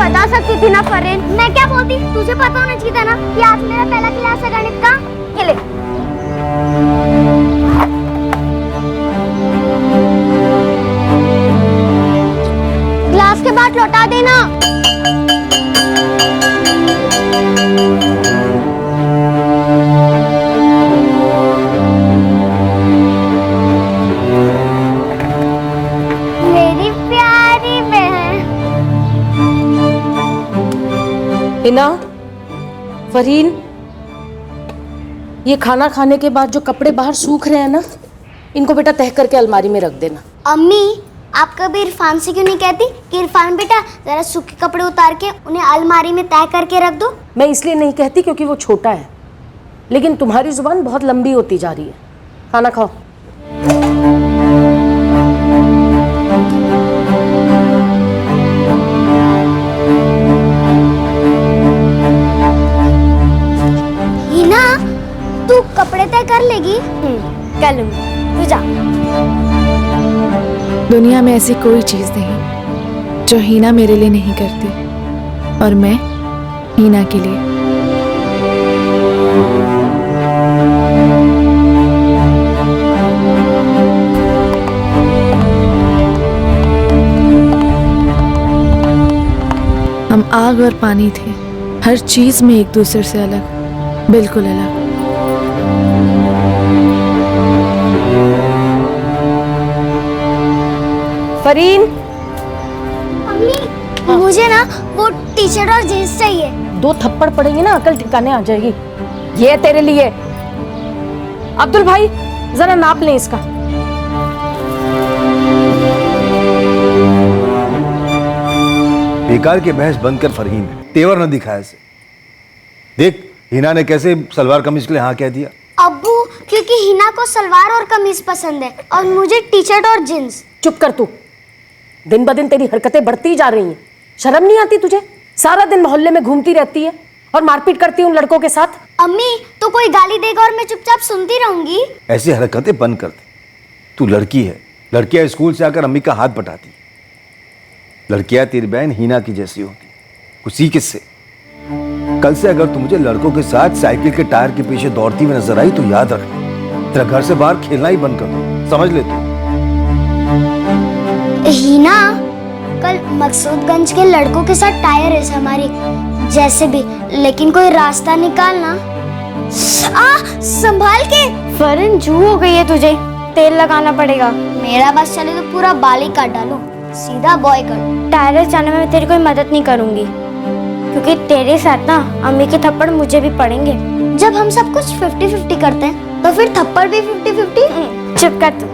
बता सकती थी ना फरीन। मैं क्या बोलती, तुझे पता होना चाहिए था ना कि आज मेरा पहला क्लास है गणित का। ये ले। क्लास के बाद लौटा देना। मेरी प्यारी बहन। हिना, फरीन, ये खाना खाने के बाद जो कपड़े बाहर सूख रहे हैं ना, इनको बेटा तह करके अलमारी में रख देना। अम्मी, आप कभी इरफान से क्यों नहीं कहती कि इरफान बेटा जरा सूखे कपड़े उतार के उन्हें अलमारी में तय करके रख दो। मैं इसलिए नहीं कहती क्योंकि वो छोटा है, लेकिन तुम्हारी जुबान बहुत लंबी होती जा रही है। खाना खाओ। हिना, तू कपड़े तय कर लेगी? कर लूंगी, तू जा। दुनिया में ऐसी कोई चीज नहीं जो हीना मेरे लिए नहीं करती और मैं हीना के लिए। हम आग और पानी थे, हर चीज में एक दूसरे से अलग, बिल्कुल अलग। फरीन, अम्मी, मुझे ना वो टी शर्ट और जींस चाहिए। 2 थप्पड़ पड़ेंगे ना अकल ठिकाने आ जाएगी। ये तेरे लिए। अब्दुल भाई, जरा नाप लें इसका। बेकार के बहस बंद कर फरहीन, तेवर न दिखा ऐसे। देख हिना ने कैसे सलवार कमीज के लिए हाँ कह दिया। अब्बू, क्योंकि हिना को सलवार और कमीज पसंद है और मुझे टी शर्ट और जींस। चुप कर तू। दिन ब दिन तेरी हरकतें बढ़ती जा रही हैं। शर्म नहीं आती तुझे? सारा दिन मोहल्ले में घूमती रहती है और मारपीट करती है उन लड़कों के साथ। अम्मी, तो कोई गाली देगा और मैं चुपचाप सुनती रहूंगी? ऐसी हरकतें बंद कर दे। तू लड़की है, लड़कियां स्कूल से आकर अम्मी का हाथ बटाती। लड़कियां तेरी बहन हीना की जैसी होती, उसी किससे। कल से अगर तू मुझे लड़कों के साथ साइकिल के टायर के पीछे दौड़ती हुई नजर आई तो याद रख, तेरा घर से बाहर खेलना ही बंद कर दो, समझ ले तू। हीना, कल मकसूदगंज के लड़कों के साथ टायर रेस हमारी, जैसे भी, लेकिन कोई रास्ता निकालना। संभाल के। फरन, जू हो गई है तुझे, तेल लगाना पड़ेगा। मेरा बस चले तो पूरा बाल ही काट डालो, सीधा बॉय कर। टायर रेस जाने में मैं तेरी कोई मदद नहीं करूंगी, क्योंकि तेरे साथ ना अम्मी के थप्पड़ मुझे भी पड़ेंगे। जब हम सब कुछ 50-50 करते हैं तो फिर थप्पड़ भी 50-50। चुप कर तू।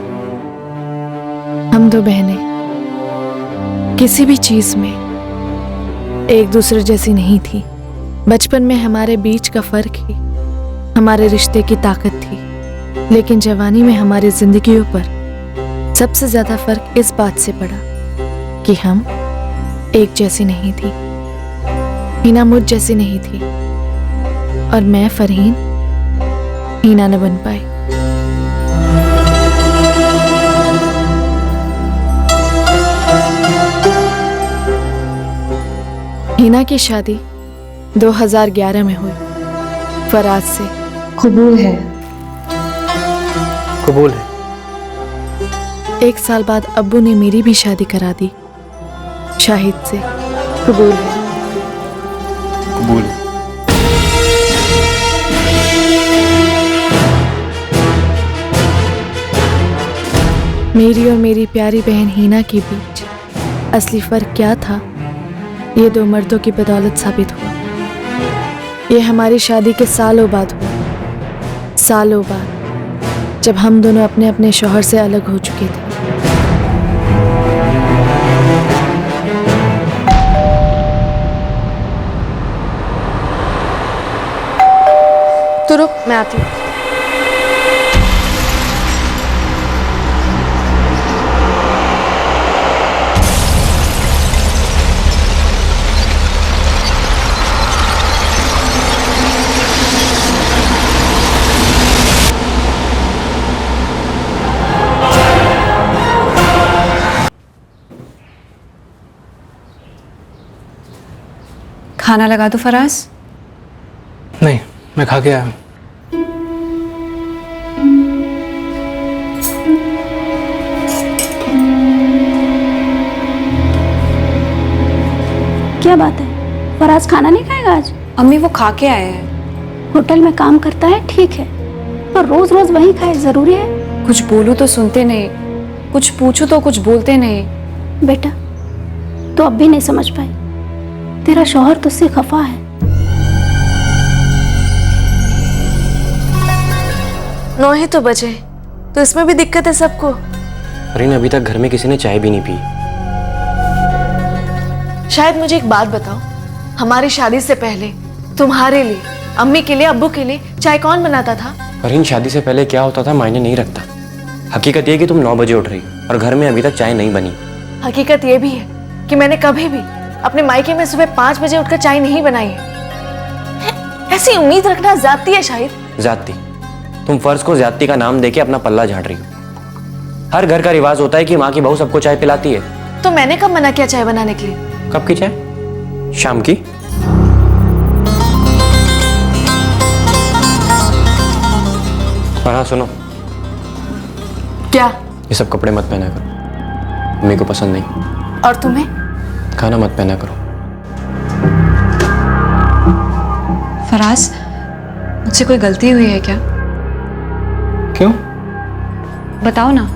हम 2 बहनें किसी भी चीज में एक दूसरे जैसी नहीं थी। बचपन में हमारे बीच का फर्क ही हमारे रिश्ते की ताकत थी, लेकिन जवानी में हमारी जिंदगियों पर सबसे ज्यादा फर्क इस बात से पड़ा कि हम एक जैसी नहीं थी। हीना मुझ जैसी नहीं थी और मैं फरहीन हीना न बन पाई। हीना की शादी 2011 में हुई फराज से। कबूल है। कबूल है। 1 साल बाद अब्बू ने मेरी भी शादी करा दी शाहिद से। कबूल है। कबूल है। मेरी और मेरी प्यारी बहन हीना के बीच असली फर्क क्या था, ये 2 मर्दों की बदौलत साबित हुआ। ये हमारी शादी के सालों बाद हुआ, सालों बाद, जब हम दोनों अपने अपने शौहर से अलग हो चुके थे। तो रुक, मैं आती हूँ। खाना लगा दो फराज? नहीं, मैं खा के आया हूँ। क्या बात है, फराज खाना नहीं खाएगा आज? अम्मी वो खा के आए हैं। होटल में काम करता है ठीक है, पर रोज रोज वही खाए जरूरी है? कुछ बोलूं तो सुनते नहीं, कुछ पूछूं तो कुछ बोलते नहीं। बेटा तो अब भी नहीं समझ पाई, तेरा शौहर तुझसे खफा है। 9 ही तो बजे, तो इसमें भी दिक्कत है सबको। फरीन, अभी तक घर में किसी ने चाय भी नहीं पी। शायद मुझे एक बात बताओ, हमारी शादी से पहले तुम्हारे लिए, अम्मी के लिए, अब्बू के लिए चाय कौन बनाता था? फरीन, शादी से पहले क्या होता था मायने नहीं रखता। हकीकत ये कि तुम 9 बजे उठ रही हो और घर में अभी तक चाय नहीं बनी। हकीकत ये भी है कि मैंने कभी भी अपने मायके में सुबह 5 बजे उठकर चाय नहीं बनाई है। ऐसी उम्मीद रखना ज्यादती है शायद। ज्यादती? तुम फर्ज को ज्यादती का नाम देके अपना पल्ला झाड़ रही हो। हर घर का रिवाज होता है कि माँ की बहू सबको चाय पिलाती है। तो मैंने कब मना किया चाय बनाने के लिए? कब की चाय? शाम की? और हाँ सुनो, क्या? ये सब कपड़े मत पहना करो, मेरे को पसंद नहीं। और तुम्हें? खाना मत पहना करो। फराज, मुझसे कोई गलती हुई है क्या? क्यों? बताओ ना।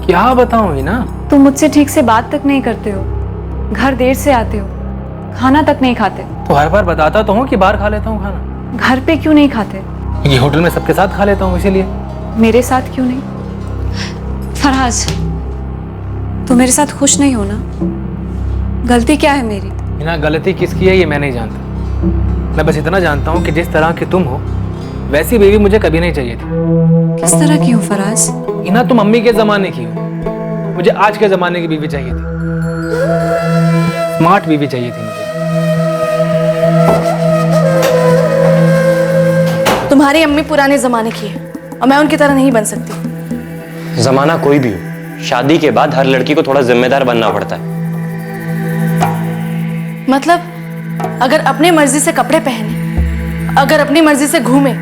क्या बताऊँ ही ना? तुम मुझसे ठीक से बात तक नहीं करते हो, घर देर से आते हो, खाना तक नहीं खाते। तो हर बार बताता तो हूँ कि बाहर खा लेता हूँ खाना। घर पे क्यों नहीं खाते? ये होटल में सबके साथ खा लेता हूँ इसीलिए। मेरे साथ क्यों नहीं? फराज, तुम मेरे साथ खुश नहीं हो ना? गलती क्या है मेरी? इना गलती किसकी है ये मैं नहीं जानता। मैं बस इतना जानता हूँ कि जिस तरह की तुम हो वैसी बीवी मुझे कभी नहीं चाहिए थी। किस तरह की हो फराज? इना तुम मम्मी के जमाने की हो, मुझे आज के जमाने की बीवी चाहिए थी। स्मार्ट बीवी चाहिए थी मुझे। तुम्हारी अम्मी पुराने जमाने की है और मैं उनकी तरह नहीं बन सकती। जमाना कोई भी हो, शादी के बाद हर लड़की को थोड़ा जिम्मेदार बनना पड़ता है। मतलब अगर अपनी मर्जी से कपड़े पहने, अगर अपनी मर्जी से घूमे,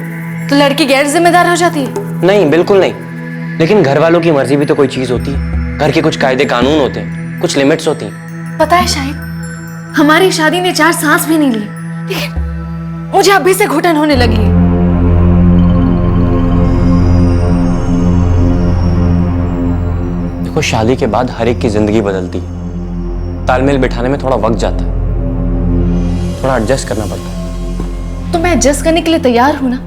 तो लड़की गैर जिम्मेदार हो जाती है? नहीं, बिल्कुल नहीं। लेकिन घर वालों की मर्जी भी तो कोई चीज होती है। घर के कुछ कायदे कानून होते हैं, कुछ लिमिट्स होती हैं। पता है शायद हमारी शादी ने 4 सांस भी नहीं ली, लेकिन मुझे अभी से घुटन होने लगी है। देखो, शादी के बाद हर एक की जिंदगी बदलती है। तालमेल बिठाने में थोड़ा वक्त जाता है, थोड़ा एडजस्ट करना पड़ता है। तो मैं एडजस्ट करने के लिए तैयार हूं ना,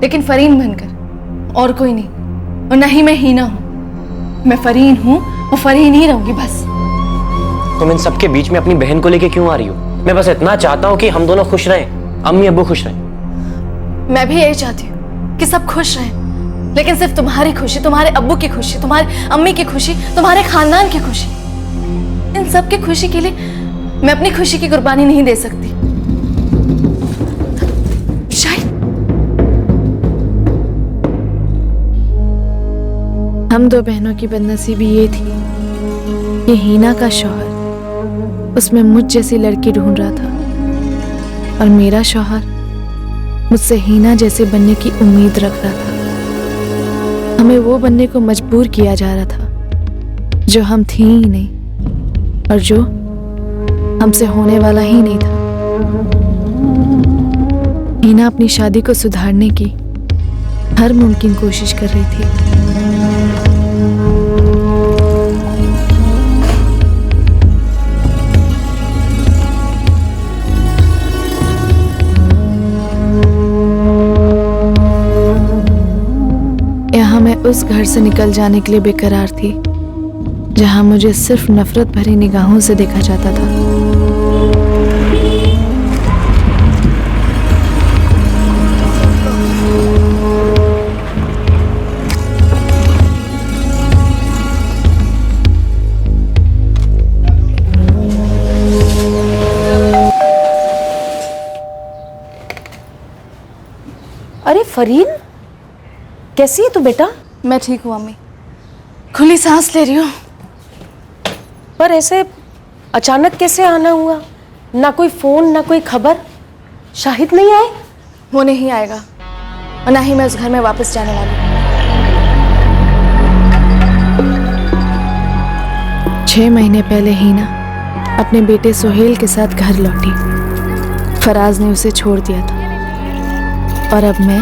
लेकिन फरीन बनकर, और कोई नहीं। और न ही मैं हीना हूं, मैं फरीन हूं और फरीन ही रहूंगी बस। तुम इन सबके बीच में अपनी बहन को लेके क्यों आ रही हो? मैं बस इतना चाहता हूँ कि हम दोनों खुश रहें, अम्मी अब्बू खुश रहें। मैं भी यही चाहती हूँ कि सब खुश रहें, लेकिन सिर्फ तुम्हारी खुशी, तुम्हारे अब्बू की खुशी, तुम्हारे अम्मी की खुशी, तुम्हारे खानदान की खुशी, इन सब की खुशी के लिए मैं अपनी खुशी की कुर्बानी नहीं दे सकती। शायद हम 2 बहनों की बदनसीबी ये थी कि हीना का शौहर उसमें मुझ जैसी लड़की ढूंढ रहा था और मेरा शौहर मुझसे हीना जैसे बनने की उम्मीद रख रहा था। हमें वो बनने को मजबूर किया जा रहा था जो हम थी ही नहीं और जो हमसे होने वाला ही नहीं था। हीना अपनी शादी को सुधारने की हर मुमकिन कोशिश कर रही थी। यहाँ मैं उस घर से निकल जाने के लिए बेकरार थी जहाँ मुझे सिर्फ नफरत भरी निगाहों से देखा जाता था। अरे फरीन, कैसी है तू बेटा? मैं ठीक हूँ अम्मी, खुली सांस ले रही हूँ। पर ऐसे अचानक कैसे आना हुआ? ना कोई फोन, ना कोई खबर। शाहिद नहीं आए? वो नहीं आएगा और ना ही मैं उस घर में वापस जाने वाली हूँ। 6 महीने पहले हीना अपने बेटे सोहेल के साथ घर लौटी। फराज ने उसे छोड़ दिया था और अब मैं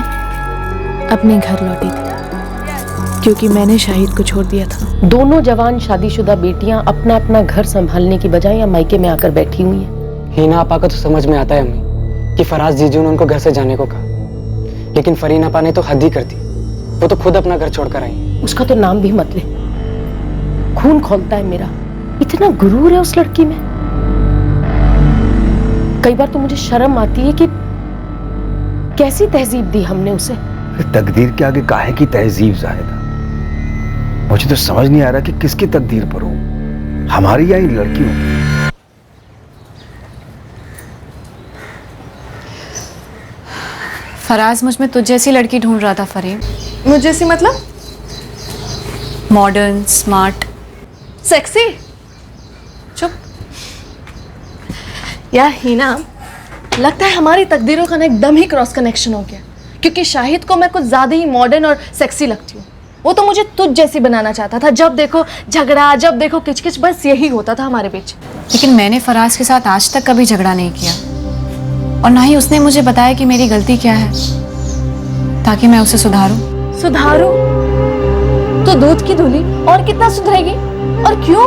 अपने घर लौटी थी क्योंकि मैंने शाहिद को छोड़ दिया था। दोनों जवान शादीशुदा बेटियां अपना अपना घर संभालने की बजाय या मायके में आकर बैठी हुई हैं। हीना आपा को तो समझ में आता है अम्मी कि फराज जीजू ने उनको घर से जाने को कहा, लेकिन फरीन आपा ने तो हद ही कर दी। वो तो खुद अपना घर छोड़कर आई। उसका तो नाम भी मत ले, खून खौलता है मेरा। इतना गुरूर है उस लड़की में। कई बार तो मुझे शर्म आती है कि कैसी तहजीब दी हमने उसे। तकदीर के आगे काहे की तहजीब ज़ाहिदा? मुझे तो समझ नहीं आ रहा कि किसकी तकदीर पर हो, हमारी या इन लड़कियों की। फराज मुझ में तुझ जैसी लड़की ढूंढ रहा था फरीन। मुझे जैसी मतलब? Modern, smart, sexy. चुप। यार हीना, लगता है हमारी तकदीरों का ना एकदम ही क्रॉस कनेक्शन हो गया, क्योंकि शाहिद को मैं कुछ ज्यादा ही मॉडर्न और सेक्सी लगती हूँ। वो तो मुझे तुझ जैसी बनाना चाहता था। जब देखो झगड़ा, जब देखो किचकिच, बस यही होता था हमारे बीच। लेकिन मैंने फराज के साथ आज तक कभी झगड़ा नहीं किया और ना ही उसने मुझे बताया कि मेरी गलती क्या है, ताकि मैं उसे सुधारूं। सुधारो? तो दूध की धुली और कितना सुधरेगी? और क्यों?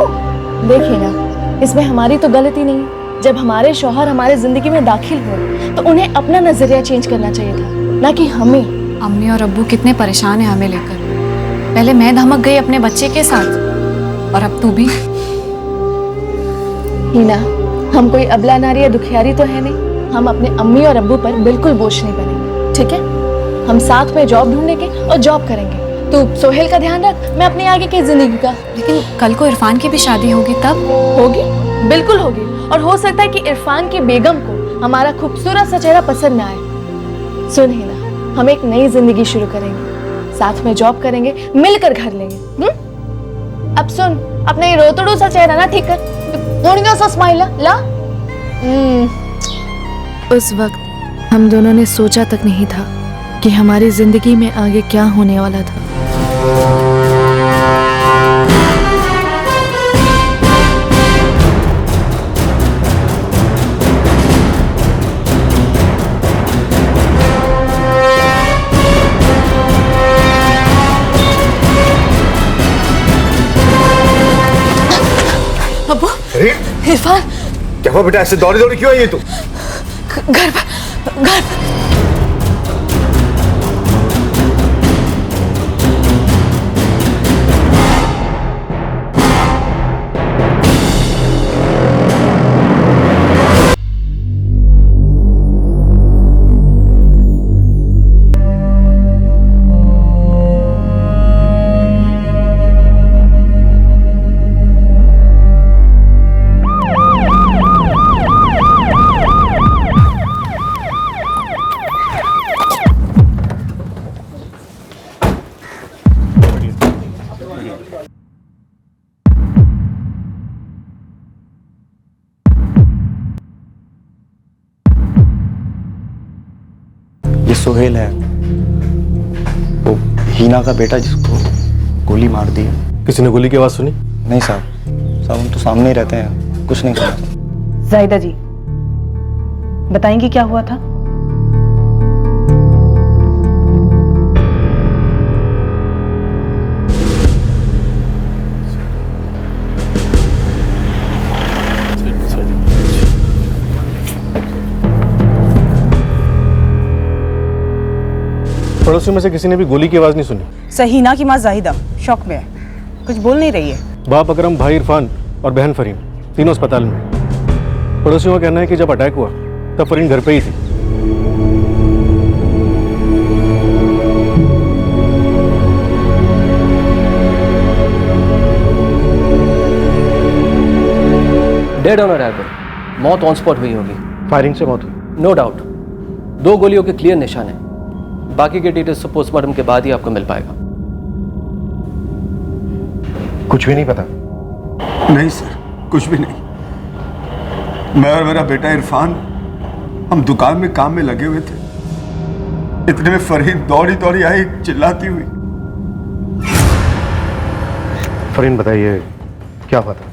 देखिए ना, इसमें हमारी तो गलती नहीं है। जब हमारे शौहर हमारे जिंदगी में दाखिल हुए तो उन्हें अपना नजरिया चेंज करना चाहिए था, ना कि हमें। अम्मी और अब्बू कितने परेशान हैं हमें लेकर। पहले मैं धमक गई अपने बच्चे के साथ और अब तू भी। हीना, हम कोई अबला नारी या दुखियारी तो है नहीं। हम अपने अम्मी और अब्बू पर बिल्कुल बोझ नहीं बनेंगे, ठीक है? हम साथ में जॉब ढूंढेंगे और जॉब करेंगे। तू सोहेल का ध्यान रख, मैं अपनी आगे की जिंदगी का। लेकिन कल को इरफान की भी शादी होगी तब। होगी, बिल्कुल होगी। और हो सकता है कि इरफान की बेगम को हमारा खूबसूरत सा चेहरा पसंद ना आए। सुन हीना, हम एक नई जिंदगी शुरू करेंगे, साथ में जॉब करेंगे, मिलकर घर लेंगे। अब सुन, अपने ये रोतड़ू सा चेहरा ना ठीक कर, पूर्णिया सा स्माइल ला। उस वक्त हम दोनों ने सोचा तक नहीं था कि हमारी जिंदगी में आगे क्या होने वाला था। अब्बू, इरफान, क्या हुआ बेटा? ऐसे दौड़ी दौड़ी क्यों आई है तू? घर पर। ये सोहेल है, वो हीना का बेटा जिसको गोली मार दी है। किसी ने गोली की आवाज सुनी? नहीं साहब, हम तो सामने ही रहते हैं, कुछ नहीं सुना। जाहिदा जी बताएंगी क्या हुआ था? पड़ोसियों में से किसी ने भी गोली की आवाज नहीं सुनी? सहीना की माँ जाहिदा शौक में है, कुछ बोल नहीं रही है। बाप अकरम, भाई इरफान और बहन फरीन तीनों अस्पताल में। पड़ोसियों का कहना है कि जब अटैक हुआ तब फरीन घर पे ही थी। डेड ऑन अराइवल, मौत ऑन स्पॉट हुई होगी। फायरिंग से मौत हुई? No doubt. 2 गोलियों के क्लियर निशान है। बाकी के डिटेल्स तो पोस्टमार्टम के बाद ही आपको मिल पाएगा। कुछ भी नहीं पता? नहीं सर, कुछ भी नहीं। मैं और मेरा बेटा इरफान हम दुकान में काम में लगे हुए थे, इतने में फरीन दौड़ी दौड़ी आई चिल्लाती हुई। फरीन बताइए क्या हुआ था,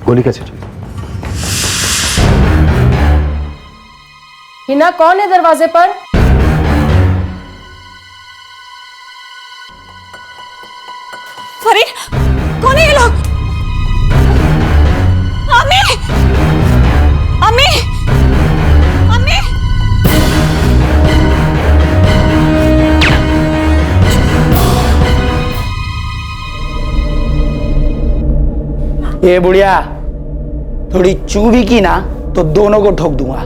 गोली कैसे चली? हिना कौन है दरवाजे पर? फरीन, कौन है ये लोग? अम्मी, अम्मी, अम्मी। ये बुढ़िया थोड़ी चू भी की ना तो दोनों को ठोक दूंगा।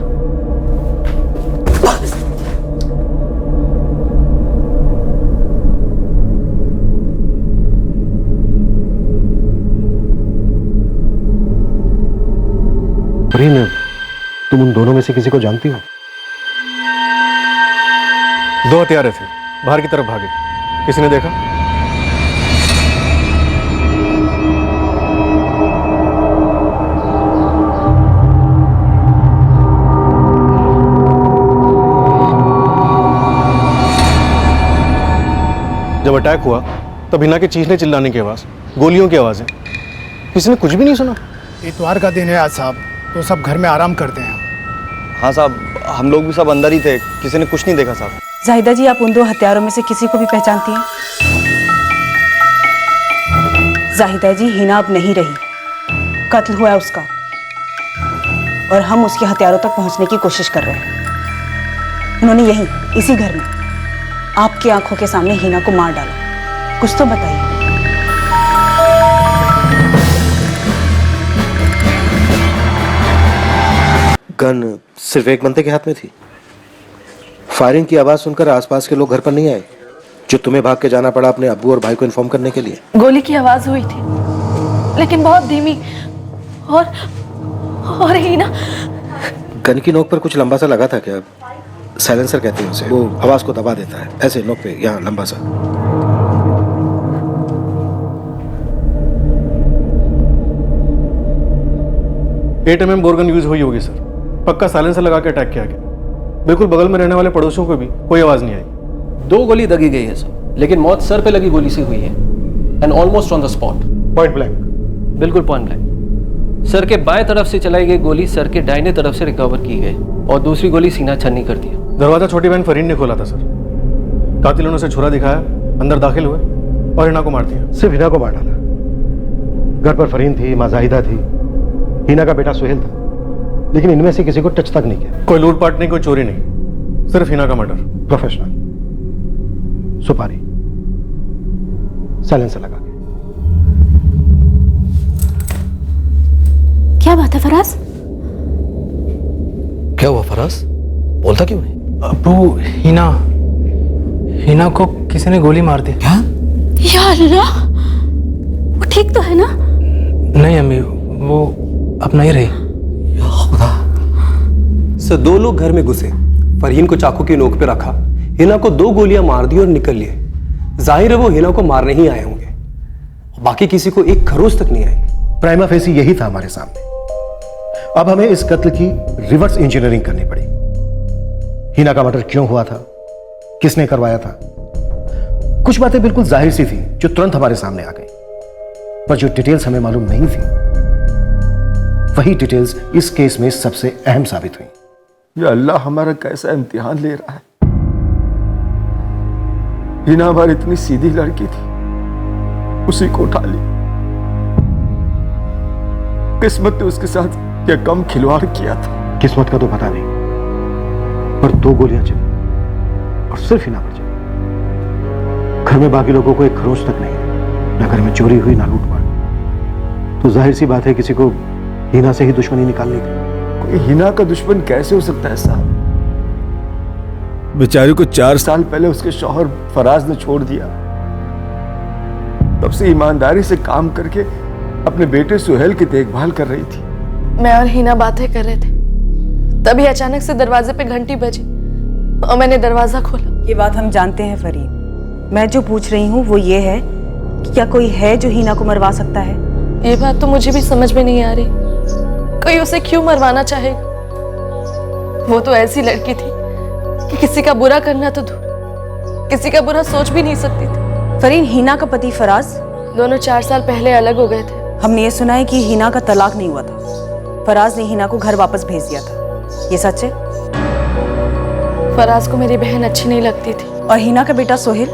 फरीन, तुम उन दोनों में से किसी को जानती हो? दो हत्यारे थे, बाहर की तरफ भागे। किसी ने देखा? जब अटैक हुआ तब हिना के चीखने चिल्लाने की आवाज, गोलियों की आवाजें, किसी ने कुछ भी नहीं सुना। इतवार का दिन है आज साहब, तो सब घर में आराम करते हैं। हाँ साहब, हम लोग भी सब अंदर ही थे, किसी ने कुछ नहीं देखा साहब। जाहिदा जी, आप उन दो हत्यारों में से किसी को भी पहचानती हैं? जाहिदा जी, हिना अब नहीं रही, कत्ल हुआ है उसका, और हम उसके हथियारों तक पहुंचने की कोशिश कर रहे हैं। उन्होंने यहीं इसी घर में आपकी आंखों के सामने हिना को मार डाला। कुछ तो बताइए। गन सिर्फ एक बंदे के हाथ में थी। फायरिंग की आवाज सुनकर आसपास के लोग घर पर नहीं आए, जो तुम्हें भाग के जाना पड़ा अपने अब्बू और भाई को इन्फॉर्म करने के लिए। गोली की आवाज हुई थी, लेकिन बहुत धीमी, और हिना। गन की नोक पर कुछ लंबा सा लगा था क्या? साइलेंसर कहते हैं उसे, वो आवाज को दबा देता है, ऐसे नोक पे यहाँ लंबा सा। एटएमएम बोरगन यूज हुई होगी सर, पक्का साइलेंसर लगा के अटैक किया गया। बिल्कुल बगल में रहने वाले पड़ोसियों को भी कोई आवाज नहीं आई। 2 गोली दगी गई है सर, लेकिन मौत सर पे लगी गोली से हुई है, and almost on the spot. Point blank? बिल्कुल पॉइंट ब्लैंक। सर के बाएं तरफ से चलाई गई गोली सर के दाहिने तरफ से रिकवर की गई, और दूसरी गोली सीना छन्नी कर दिया। दरवाजा छोटी बहन फरीन ने खोला था सर। कातिलों ने उसे छुरा दिखाया, अंदर दाखिल हुए और हिना को मार दिया। सिर्फ हिना को मार डाला। घर पर फरीन थी, माँ जाहिदा थी, हिना का बेटा सुहेल था, लेकिन इनमें से किसी को टच तक नहीं किया। कोई लूटपाट नहीं, कोई चोरी नहीं, सिर्फ हिना का मर्डर। प्रोफेशनल। सुपारी, साइलेंसर लगा के। क्या बात है फराज? क्या हुआ फराज, बोलता क्यों नहीं? अब्बू, हिना को किसी ने गोली मार दी। क्या? या अल्लाह, वो ठीक तो है ना? नहीं अम्मी, वो अब नहीं रही। सर, 2 लोग घर में घुसे, फरहीन को चाकू की नोक पे रखा, हिना को 2 गोलियां मार दी और निकल लिए। जाहिर है वो हिना को मारने ही आए होंगे, बाकी किसी को एक खरोच तक नहीं आई। प्राइमा फेसी यही था हमारे सामने। अब हमें इस कत्ल की रिवर्स इंजीनियरिंग करनी पड़ी। हिना का मर्डर क्यों हुआ था, किसने करवाया था? कुछ बातें बिल्कुल जाहिर सी थी जो तुरंत हमारे सामने आ गई, पर जो डिटेल्स हमें मालूम नहीं थी, वही डिटेल्स इस केस में सबसे अहम साबित हुई। या अल्लाह, हमारा कैसा इम्तिहान ले रहा है। हिना हमारी इतनी सीधी लड़की थी, उसी को उठा ली। किस्मत ने उसके साथ क्या कम खिलवाड़ किया था। किस्मत का तो पता नहीं, पर 2 गोलियां चली और सिर्फ हिना पर चली। घर में बाकी लोगों को एक खरोच तक नहीं, ना घर में चोरी हुई ना लूटपाट। तो जाहिर सी बात है किसी को हिना से ही दुश्मनी निकालनी थी। कोई हिना का दुश्मन कैसे हो सकता है साहब? बेचारी को 4 साल पहले उसके शौहर फराज ने छोड़ दिया। तब से ईमानदारी से काम करके अपने बेटे सुहेल की देखभाल कर रही थी। मैं और हिना बातें कर रहे थे, तभी अचानक से दरवाजे पे घंटी बजी और मैंने दरवाजा खोला। ये बात हम जानते हैं फरीन, मैं जो पूछ रही हूँ वो ये है कि क्या कोई है जो हिना को मरवा सकता है? ये बात तो मुझे भी समझ में नहीं आ रही, कोई उसे क्यों मरवाना चाहेगा? वो तो ऐसी लड़की थी कि किसी का बुरा करना तो दूर, किसी का बुरा सोच भी नहीं सकती थी। फरीन, हिना का पति फराज दोनों 4 साल पहले अलग हो गए थे। हमने ये सुना है कि हिना का तलाक नहीं हुआ था। फराज ने हिना को घर वापस भेज दिया था, ये सच है? फराज को मेरी बहन अच्छी नहीं लगती थी। और हिना का बेटा सोहेल,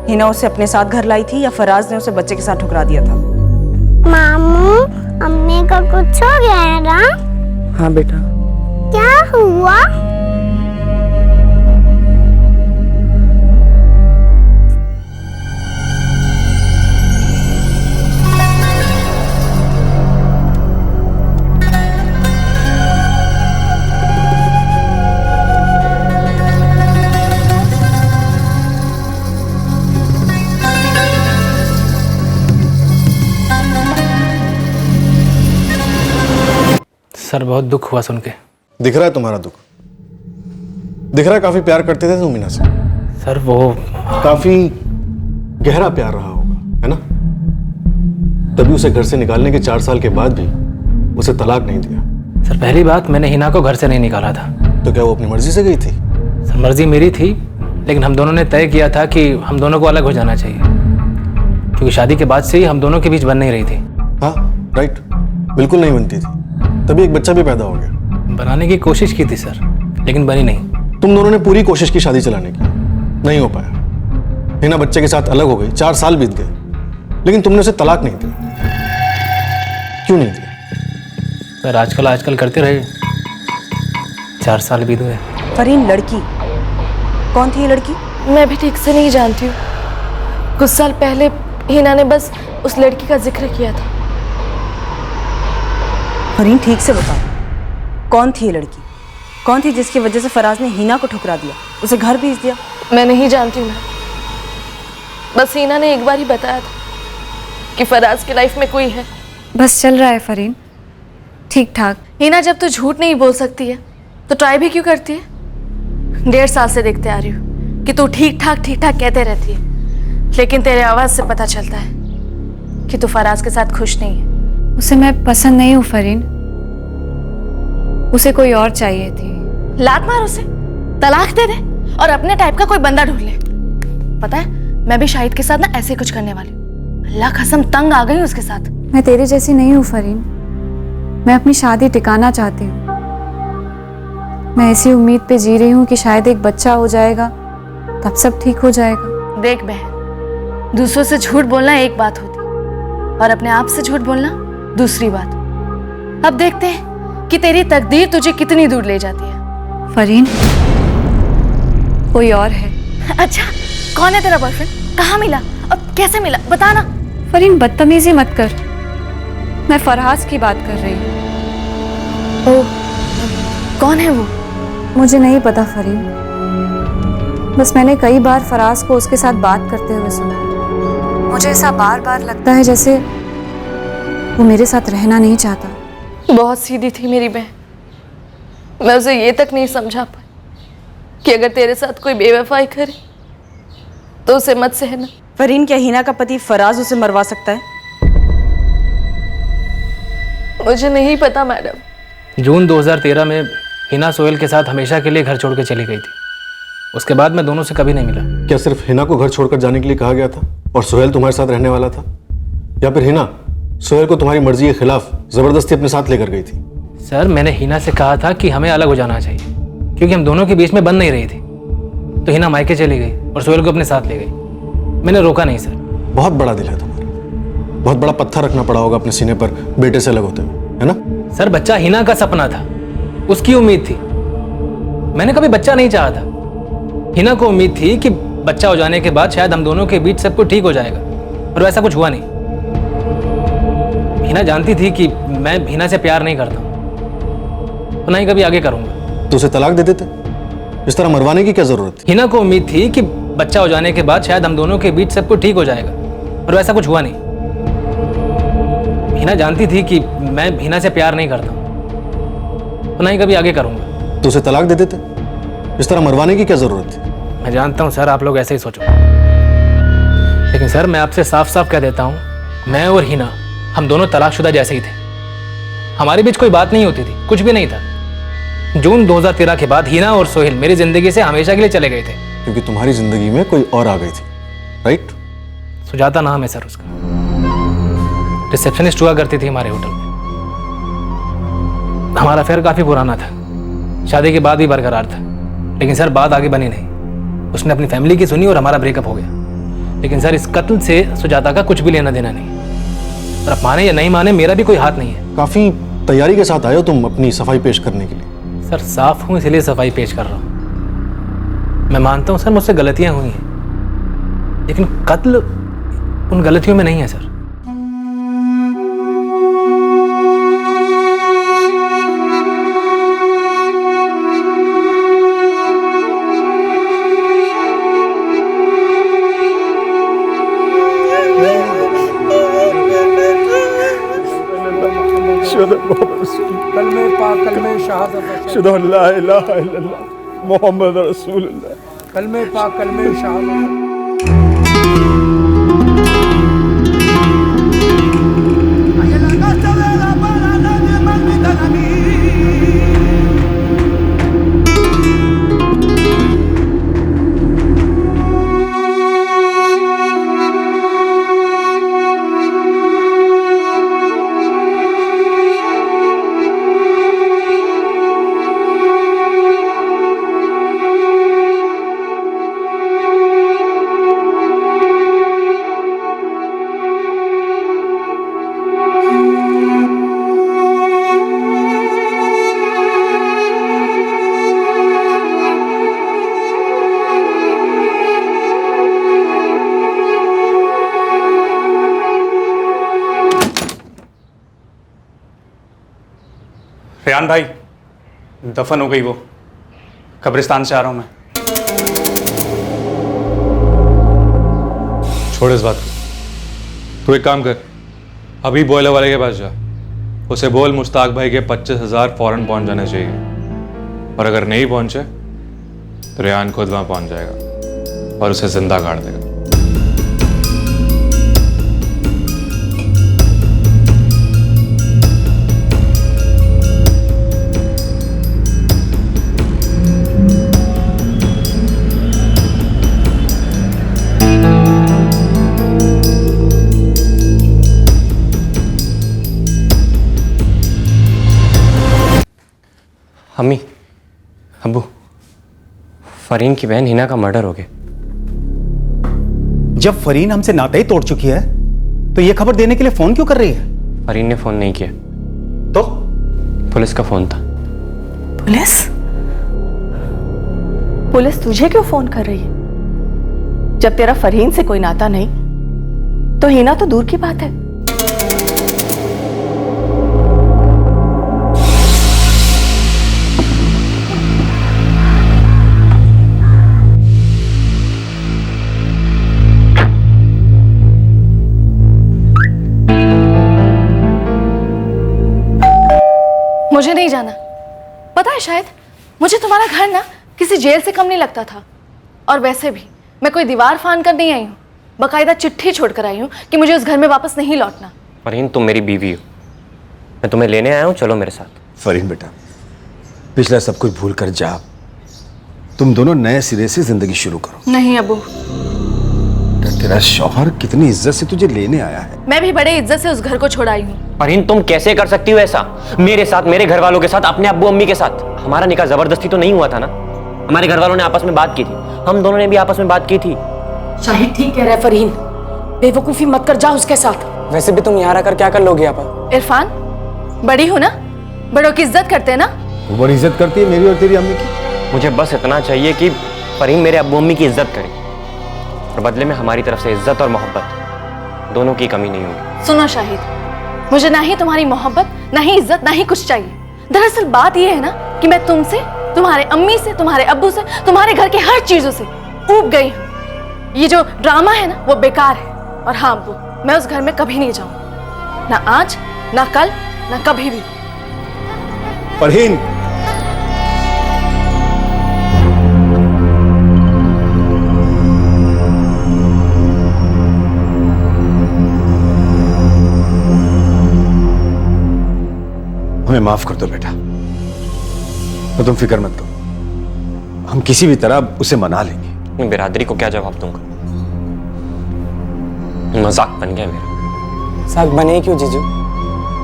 हिना उसे अपने साथ घर लाई थी या फराज ने उसे बच्चे के साथ ठुकरा दिया था? मामू, अम्मी का कुछ हो गया है ना? हाँ बेटा। क्या हुआ? सर बहुत दुख हुआ सुन के। दिख रहा है तुम्हारा दुख, दिख रहा है काफी प्यार करते थे तुम मीना से। सर वो काफी गहरा प्यार रहा होगा, है ना? तभी उसे घर से निकालने के 4 साल के बाद भी उसे तलाक नहीं दिया। सर पहली बात, मैंने हिना को घर से नहीं निकाला था। तो क्या वो अपनी मर्जी से गई थी? सर मर्जी मेरी थी, लेकिन हम दोनों ने तय किया था कि हम दोनों को अलग हो जाना चाहिए, क्योंकि शादी के बाद से ही हम दोनों के बीच बन नहीं रही थी। हाँ राइट, बिल्कुल नहीं बनती थी। तभी एक बच्चा भी पैदा हो गया। बनाने की कोशिश की थी सर, लेकिन बनी नहीं। तुम दोनों ने पूरी कोशिश की शादी चलाने की, नहीं हो पाया। हिना बच्चे के साथ अलग हो गई, 4 साल बीत गए, लेकिन तुमने उसे तलाक नहीं दिया। क्यों नहीं दिया? सर आजकल करते रहे, 4 साल बीत गए। फरीन, लड़की कौन थी? ये लड़की मैं भी ठीक से नहीं जानती हूँ। कुछ साल पहले हिना ने बस उस लड़की का जिक्र किया था। फरीन, ठीक से बताओ, कौन थी ये लड़की? कौन थी जिसकी वजह से फराज ने हिना को ठुकरा दिया, उसे घर भेज दिया? मैं नहीं जानती हूँ। बस हिना ने एक बार ही बताया था कि फराज की लाइफ में कोई है। बस चल रहा है फरीन, ठीक ठाक। हिना, जब तू झूठ नहीं बोल सकती है तो ट्राई भी क्यों करती है? 1.5 साल से देखते आ रही हूँ कि तू ठीक ठाक कहते रहती है, लेकिन तेरे आवाज से पता चलता है कि तू फराज के साथ खुश नहीं है। उसे मैं पसंद नहीं हूँ फरीन, उसे कोई और चाहिए थी। लात मार उसे, तलाक दे दे और अपने टाइप का कोई बंदा ढूंढ ले। पता है, मैं भी शाहिद के साथ ना ऐसे कुछ करने वाली हूँ। अल्लाह कसम, तंग आ गई हूँ उसके साथ। मैं तेरे जैसी नहीं हूँ फरीन, मैं अपनी शादी टिकाना चाहती हूँ। मैं ऐसी उम्मीद पे जी रही हूँ कि शायद एक बच्चा हो जाएगा, तब सब ठीक हो जाएगा। देख बहन, दूसरों से झूठ बोलना एक बात होती और अपने आप से झूठ बोलना दूसरी बात। अब देखते हैं कि तेरी तकदीर तुझे कितनी दूर ले जाती है। फरीन, कोई और है। अच्छा, कौन है तेरा बॉयफ्रेंड? कहाँ मिला और कैसे मिला, बता ना। फरीन, बदतमीजी मत कर, मैं फराज की बात कर रही हूँ। ओह, कौन है वो? मुझे नहीं पता फरीन, बस मैंने कई बार फराज को उसके साथ बात करते हुए सुना। मुझे ऐसा बार बार लगता है जैसे वो मेरे साथ रहना नहीं चाहता। बहुत सीधी थी मेरी बहन, मैं उसे ये तक नहीं समझा पाई कि अगर तेरे साथ कोई बेवफाई करे तो उसे मत सहना। फरीन, क्या हिना का पति फराज उसे मरवा सकता है? मुझे नहीं पता मैडम। जून 2013 में हिना सोहेल के साथ हमेशा के लिए घर छोड़ के चली गई थी। उसके बाद मैं दोनों से कभी नहीं मिला। क्या सिर्फ हिना को घर छोड़कर जाने के लिए कहा गया था और सोहेल तुम्हारे साथ रहने वाला था, या फिर हिना सोहेल को तुम्हारी मर्जी के खिलाफ जबरदस्ती अपने साथ लेकर गई थी? सर मैंने हिना से कहा था कि हमें अलग हो जाना चाहिए, क्योंकि हम दोनों के बीच में बन नहीं रही थी। तो हिना मायके चली गई और सोहेल को अपने साथ ले गई। मैंने रोका नहीं सर। बहुत बड़ा दिल है तुम्हारा, बहुत बड़ा पत्थर रखना पड़ा होगा अपने सीने पर बेटे से अलग होते हुए, है ना? सर बच्चा हिना का सपना था, उसकी उम्मीद थी। मैंने कभी बच्चा नहीं चाहा था। हिना को उम्मीद थी कि बच्चा हो जाने के बाद शायद हम दोनों के बीच सब कुछ ठीक हो जाएगा, पर वैसा कुछ हुआ नहीं। हिना जानती थी कि मैं हिना से प्यार नहीं करता, तो ना ही कभी आगे करूंगा। तो उसे तलाक दे देते, इस तरह मरवाने की क्या जरूरत थी? हिना को उम्मीद थी कि बच्चा हो जाने के बाद शायद हम दोनों के बीच सब कुछ ठीक हो जाएगा, पर वैसा कुछ हुआ नहीं। हिना जानती थी कि मैं हिना से प्यार नहीं करता, तो ना ही कभी आगे करूंगा। तो उसे तलाक दे देते, इस तरह मरवाने की क्या जरूरत थी? मैं जानता हूं सर, आप लोग ऐसे ही सोचो, लेकिन सर मैं आपसे साफ साफ कह देता हूं, मैं और हिना हम दोनों तलाकशुदा जैसे ही थे। हमारे बीच कोई बात नहीं होती थी, कुछ भी नहीं था। जून 2013 के बाद हिना और सोहेल मेरी जिंदगी से हमेशा के लिए चले गए थे। क्योंकि तुम्हारी जिंदगी में कोई और आ गई थी, राइट? सुजाता नाम है सर उसका, रिसेप्शनिस्ट हुआ करती थी हमारे होटल में। हमारा अफेयर काफी पुराना था, शादी के बाद भी बरकरार था, लेकिन सर बात आगे बनी नहीं। उसने अपनी फैमिली की सुनी और हमारा ब्रेकअप हो गया। लेकिन सर इस कत्ल से सुजाता का कुछ भी लेना देना नहीं, और आप माने या नहीं माने मेरा भी कोई हाथ नहीं है। काफी तैयारी के साथ आए हो तुम अपनी सफाई पेश करने के लिए। सर साफ हूं इसलिए सफाई पेश कर रहा हूं। मैं मानता हूं सर मुझसे गलतियां हुई हैं, लेकिन कत्ल उन गलतियों में नहीं है सर। कलमे पाक कलमे शहादत शुदा ला इलाहा इल्लल्लाह मोहम्मद रसूलुल्लाह कलमे पाक कलमे शहादत। रेहान भाई, दफन हो गई वो, कब्रिस्तान से आ रहा हूं मैं। छोड़ इस बात को। तू एक काम कर, अभी बॉयलर वाले के पास जा, उसे बोल मुश्ताक भाई के 25,000 फौरन पहुंच जाने चाहिए, और अगर नहीं पहुंचे तो रेहान खुद वहां पहुंच जाएगा और उसे जिंदा गाड़ देगा। अम्मी, अब्बू, फरीन की बहन हिना का मर्डर हो गया। जब फरीन हमसे नाता ही तोड़ चुकी है तो ये खबर देने के लिए फोन क्यों कर रही है? फरीन ने फोन नहीं किया तो पुलिस का फोन था। पुलिस? पुलिस तुझे क्यों फोन कर रही है? जब तेरा फरहीन से कोई नाता नहीं तो हिना तो दूर की बात है। मुझे नहीं जाना। पता है शायद मुझे तुम्हारा घर ना किसी जेल से कम नहीं लगता था। और वैसे भी मैं कोई दीवार फान कर नहीं आई हूँ, बाकायदा चिट्ठी छोड़कर आई हूँ कि मुझे उस घर में वापस नहीं लौटना। फरीन, तुम मेरी बीवी हो, मैं तुम्हें लेने आया हूँ, चलो मेरे साथ। फरीन बेटा, पिछला सब कुछ भूल कर जा, तुम दोनों नए सिरे से जिंदगी शुरू करो। नहीं अबू, तेरा शौहर कितनी इज्जत से तुझे लेने आया है। मैं भी बड़े इज्जत से उस घर को छोड़ आई हूँ। फरीन, तुम कैसे कर सकती हो ऐसा? मेरे साथ, मेरे घर वालों के साथ, अपने अब्बू अम्मी के साथ। हमारा निकाह जबरदस्ती तो नहीं हुआ था ना। हमारे घर वालों ने आपस में बात की थी, हम दोनों ने भी आपस में बात की थी। शाहिद ठीक कह रहा है फरहीन, बेवकूफी मत कर, जा उसके साथ। वैसे भी तुम यहाँ रहकर क्या कर लोगे आपा? इरफान, बड़ी हो ना, बड़ों की इज्जत करते हैं ना। वो बड़ी इज्जत करती है मेरी और तेरी अम्मी की। मुझे बस इतना चाहिए कि फरीन मेरे अब्बू अम्मी की इज्जत करे, और बदले में हमारी तरफ से इज्जत और मोहब्बत दोनों की कमी नहीं होगी। सुनो शाहिद, मुझे ना ही तुम्हारी मोहब्बत, ना ही इज्जत, ना ही कुछ चाहिए। दरअसल बात यह है ना कि मैं तुमसे, तुम्हारे अम्मी से, तुम्हारे अब्बू से, तुम्हारे घर के हर चीजों से ऊब गई हूँ। ये जो ड्रामा है ना वो बेकार है। और हाँ अब्बू, मैं उस घर में कभी नहीं जाऊँ, ना आज, ना कल, ना कभी भी। फरहीन, हमें माफ कर दो बेटा, तो तुम फिक्र मत करो, हम किसी भी तरह उसे मना लेंगे। मैं बिरादरी को क्या जवाब दूंगा? मजाक बन गया मेरा। साग बने ही क्यों जीजू?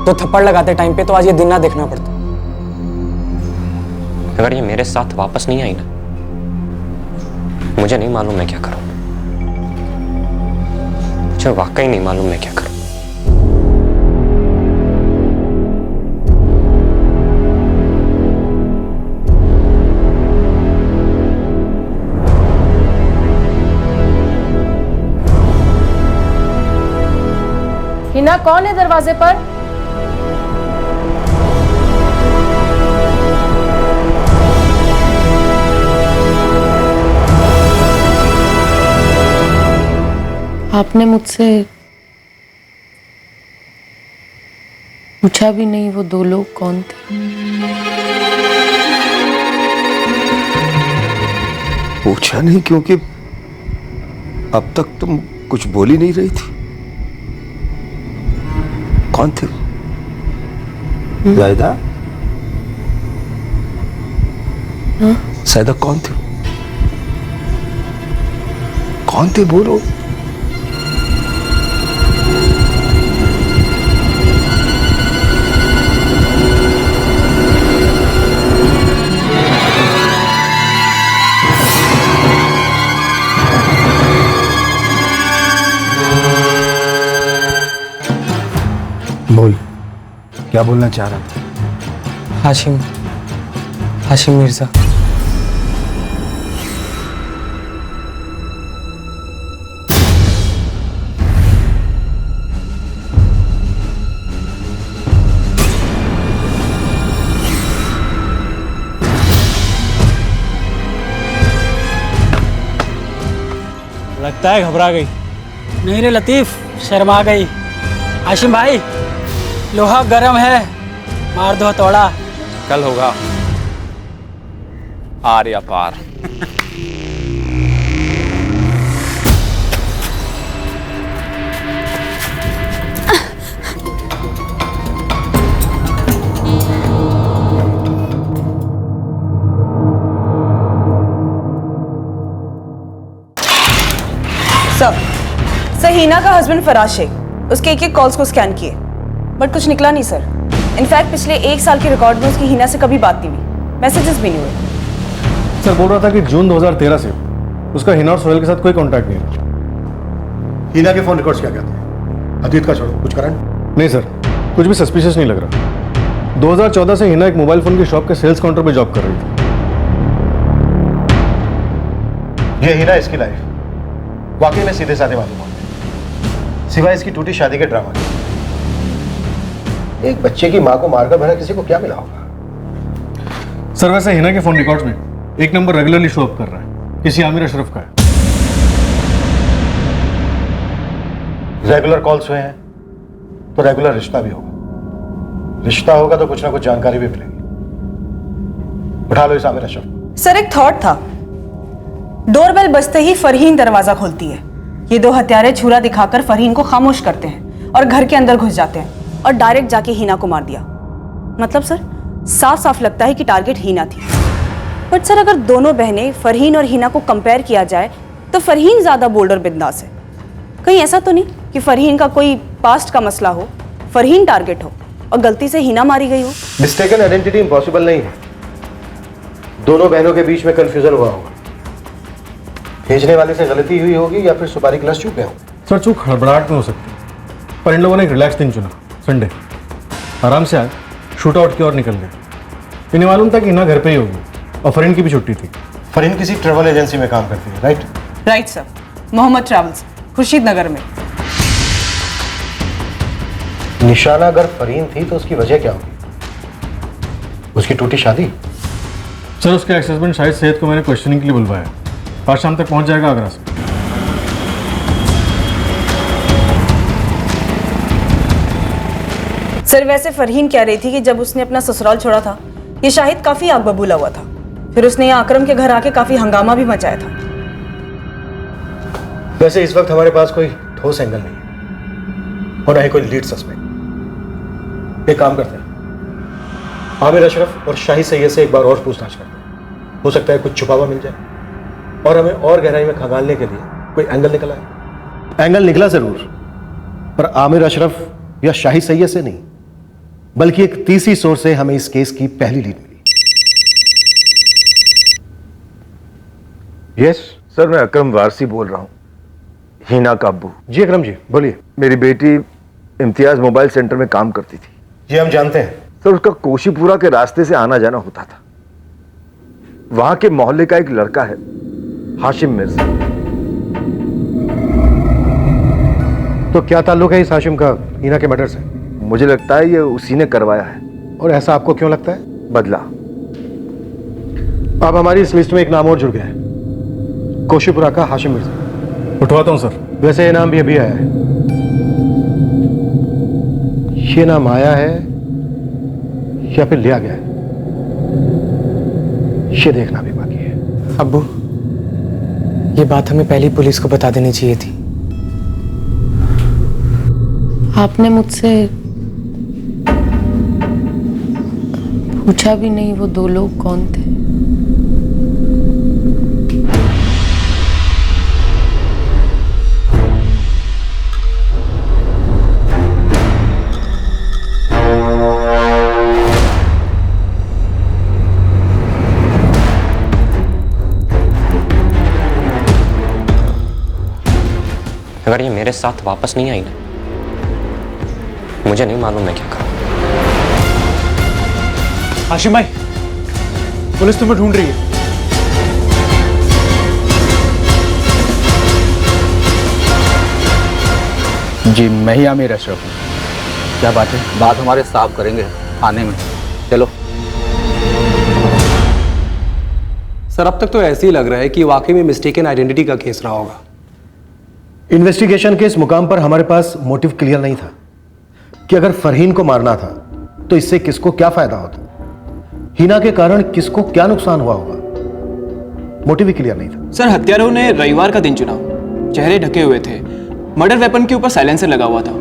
तो थप्पड़ लगाते टाइम पे तो आज ये दिन ना देखना पड़ता। अगर ये मेरे साथ वापस नहीं आई ना, मुझे नहीं मालूम मैं क्या करूं। मुझे वाकई नहीं मालूम मैं क्या करूं। हिना, कौन है दरवाजे पर? आपने मुझसे पूछा भी नहीं वो दो लोग कौन थे? पूछा नहीं क्योंकि अब तक तुम कुछ बोल ही नहीं रही थी। कौन थे? जायदा? जायदा कौन थे? कौन थे बोलो। बोल, क्या बोलना चाह रहा था? हाशिम मिर्जा। लगता है घबरा गई। नहीं रे लतीफ, शर्मा गई। हाशिम भाई, लोहा गरम है, मार दो हथौड़ा। कल होगा आर या पार। सर, हिना का हस्बैंड फराज शेख, उसके एक कॉल्स को स्कैन किए बट कुछ निकला नहीं सर। इनफैक्ट पिछले 1 साल के रिकॉर्ड में उसकी हिना से कभी बात नहीं हुई, मैसेजेस भी नहीं हुए। सर बोल रहा था कि जून 2013 से उसका हिना और सोहेल के साथ कोई कांटेक्ट नहीं है। हिना के फोन रिकॉर्ड्स क्या कहते हैं? अतीत का छोड़ो, कुछ करण? नहीं सर, कुछ भी सस्पिशियस नहीं लग रहा। 2014 से हिना एक मोबाइल फोन की शॉप के सेल्स काउंटर पे जॉब कर रही थी। ये हिना, इसकी लाइफ वाकई में सीधे साधे मालूम होते हैं, सिवाय इसकी टूटी शादी के ड्रामा के। एक बच्चे की मां को मारकर भला किसी को क्या मिला होगा? सर वैसे हिना के फोन रिकॉर्ड्स में एक नंबर रेगुलरली शो अप कर रहा है, किसी आमिर अशरफ का है। रेगुलर कॉल्स हुए हैं तो रेगुलर रिश्ता भी होगा। रिश्ता होगा तो कुछ ना कुछ जानकारी भी मिलेगी। उठा लो इस आमिर अशरफ। सर एक थॉट था, डोरबेल बजते ही फरहीन दरवाजा खोलती है। ये दो हत्यारे छुरा दिखाकर फरहीन को खामोश करते हैं और घर के अंदर घुस जाते हैं और डायरेक्ट जाके हिना को मार दिया। मतलब सर साफ साफ लगता है कि टारगेट हिना थी। बट सर अगर दोनों बहनें फरहीन और हिना को कंपेयर किया जाए तो फरहीन ज्यादा बोल्ड और बिंदास है। कहीं ऐसा तो नहीं कि फरहीन का कोई पास्ट का मसला हो, फरहीन टारगेट हो और गलती से हिना मारी गई हो? मिस्टेकन आइडेंटिटी इम्पॉसिबल नहीं है। दोनों बहनों के बीच में कंफ्यूजन हुआ होगा। भेजने वाले से गलती हुई होगी या फिर सुपारी क्लास चूक गए होंगे। सर चूक हड़बड़ाहट में हो सकती है, पर इन लोगों ने एक रिलैक्स दिन चुना, संडे। आराम से आए, शूट आउट की ओर निकल गए। इन्हें मालूम था कि हिना घर पे ही होगी और फरहीन की भी छुट्टी थी। फरहीन किसी ट्रैवल एजेंसी में काम करती है, right? Right sir, Mohammad travels, Khurshid Nagar में। निशाना अगर फरहीन थी तो उसकी वजह क्या होगी? उसकी टूटी शादी? सर उसके एक्स हस्बैंड शाहिद सैयद को मैंने क्वेश्चनिंग के लिए बुलवाया, आज शाम तक पहुंच जाएगा आगरा से। सर वैसे फरहीन कह रही थी कि जब उसने अपना ससुराल छोड़ा था ये शाहिद काफी आग बबूला हुआ था, फिर उसने यहाँ अकरम के घर आके काफी हंगामा भी मचाया था। वैसे इस वक्त हमारे पास कोई ठोस एंगल नहीं है और ना ही कोई लीड सस्पेक्ट। एक काम करते हैं, आमिर अशरफ और शाही सैयद से एक बार और पूछताछ करते हैं। हो सकता है कुछ छुपा हुआ मिल जाए और हमें और गहराई में खंगालने के लिए कोई एंगल निकल आए। एंगल निकला जरूर, पर आमिर अशरफ या शाही सैयद से नहीं, बल्कि एक तीसरी सोर्स से हमें इस केस की पहली लीड मिली। यस सर, मैं अकरम वारसी बोल रहा हूं, हीना का अब्बू। जी अकरम जी बोलिए। मेरी बेटी इम्तियाज मोबाइल सेंटर में काम करती थी। जी हम जानते हैं सर, उसका कोशीपुरा के रास्ते से आना जाना होता था। वहां के मोहल्ले का एक लड़का है हाशिम मिर्जा। तो क्या ताल्लुक है इस हाशिम का हीना के मर्डर से? मुझे लगता है ये उसी ने करवाया है। और ऐसा आपको क्यों लगता है? बदला। अब हमारी इस लिस्ट में एक नाम और जुड़ गया है, कोशीपुरा का हाशिम मिर्जा। उठवाता हूं सर। वैसे ये नाम भी अभी आया है। ये नाम आया है या फिर लिया गया है, ये देखना भी बाकी है। अब्बू, ये बात हमें पहले पुलिस को बता देनी चाहिए थी। आपने मुझसे पूछा भी नहीं वो दो लोग कौन थे। अगर ये मेरे साथ वापस नहीं आई ना, मुझे नहीं मालूम मैं क्या करूं। हाशिम भाई, पुलिस तुम्हें ढूंढ रही है। जी मैं ही आमिर अशरफ हूँ। क्या बात है? बात हमारे साहब करेंगे थाने में, चलो। सर अब तक तो ऐसे ही लग रहा है कि वाकई में मिस्टेकन आइडेंटिटी का केस रहा होगा। इन्वेस्टिगेशन के इस मुकाम पर हमारे पास मोटिव क्लियर नहीं था कि अगर फरहीन को मारना था तो इससे किसको क्या फायदा होता, हीना के कारण किसको क्या नुकसान हुआ होगा, मोटिव ही क्लियर नहीं था। सर हत्यारों ने रविवार का दिन चुना, चेहरे ढके हुए थे, मर्डर वेपन के ऊपर साइलेंसर लगा हुआ था,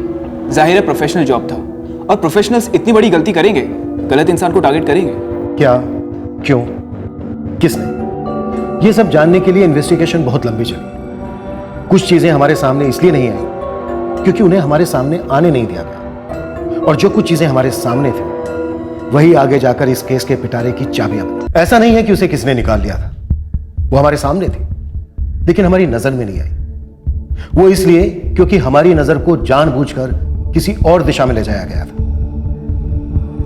जाहिर है प्रोफेशनल जॉब था। और प्रोफेशनल्स इतनी बड़ी गलती करेंगे, गलत इंसान को टारगेट करेंगे क्या, क्यों, किसने? ये सब जानने के लिए इन्वेस्टिगेशन बहुत लंबी चली। कुछ चीजें हमारे सामने इसलिए नहीं आई क्योंकि उन्हें हमारे सामने आने नहीं दिया गया, और जो कुछ चीजें हमारे सामने थी वही आगे जाकर इस केस के पिटारे की चाबियां बनी। ऐसा नहीं है कि उसे किसने निकाल लिया था, वो हमारे सामने थी लेकिन हमारी नजर में नहीं आई। वो इसलिए क्योंकि हमारी नजर को जानबूझकर किसी और दिशा में ले जाया गया था।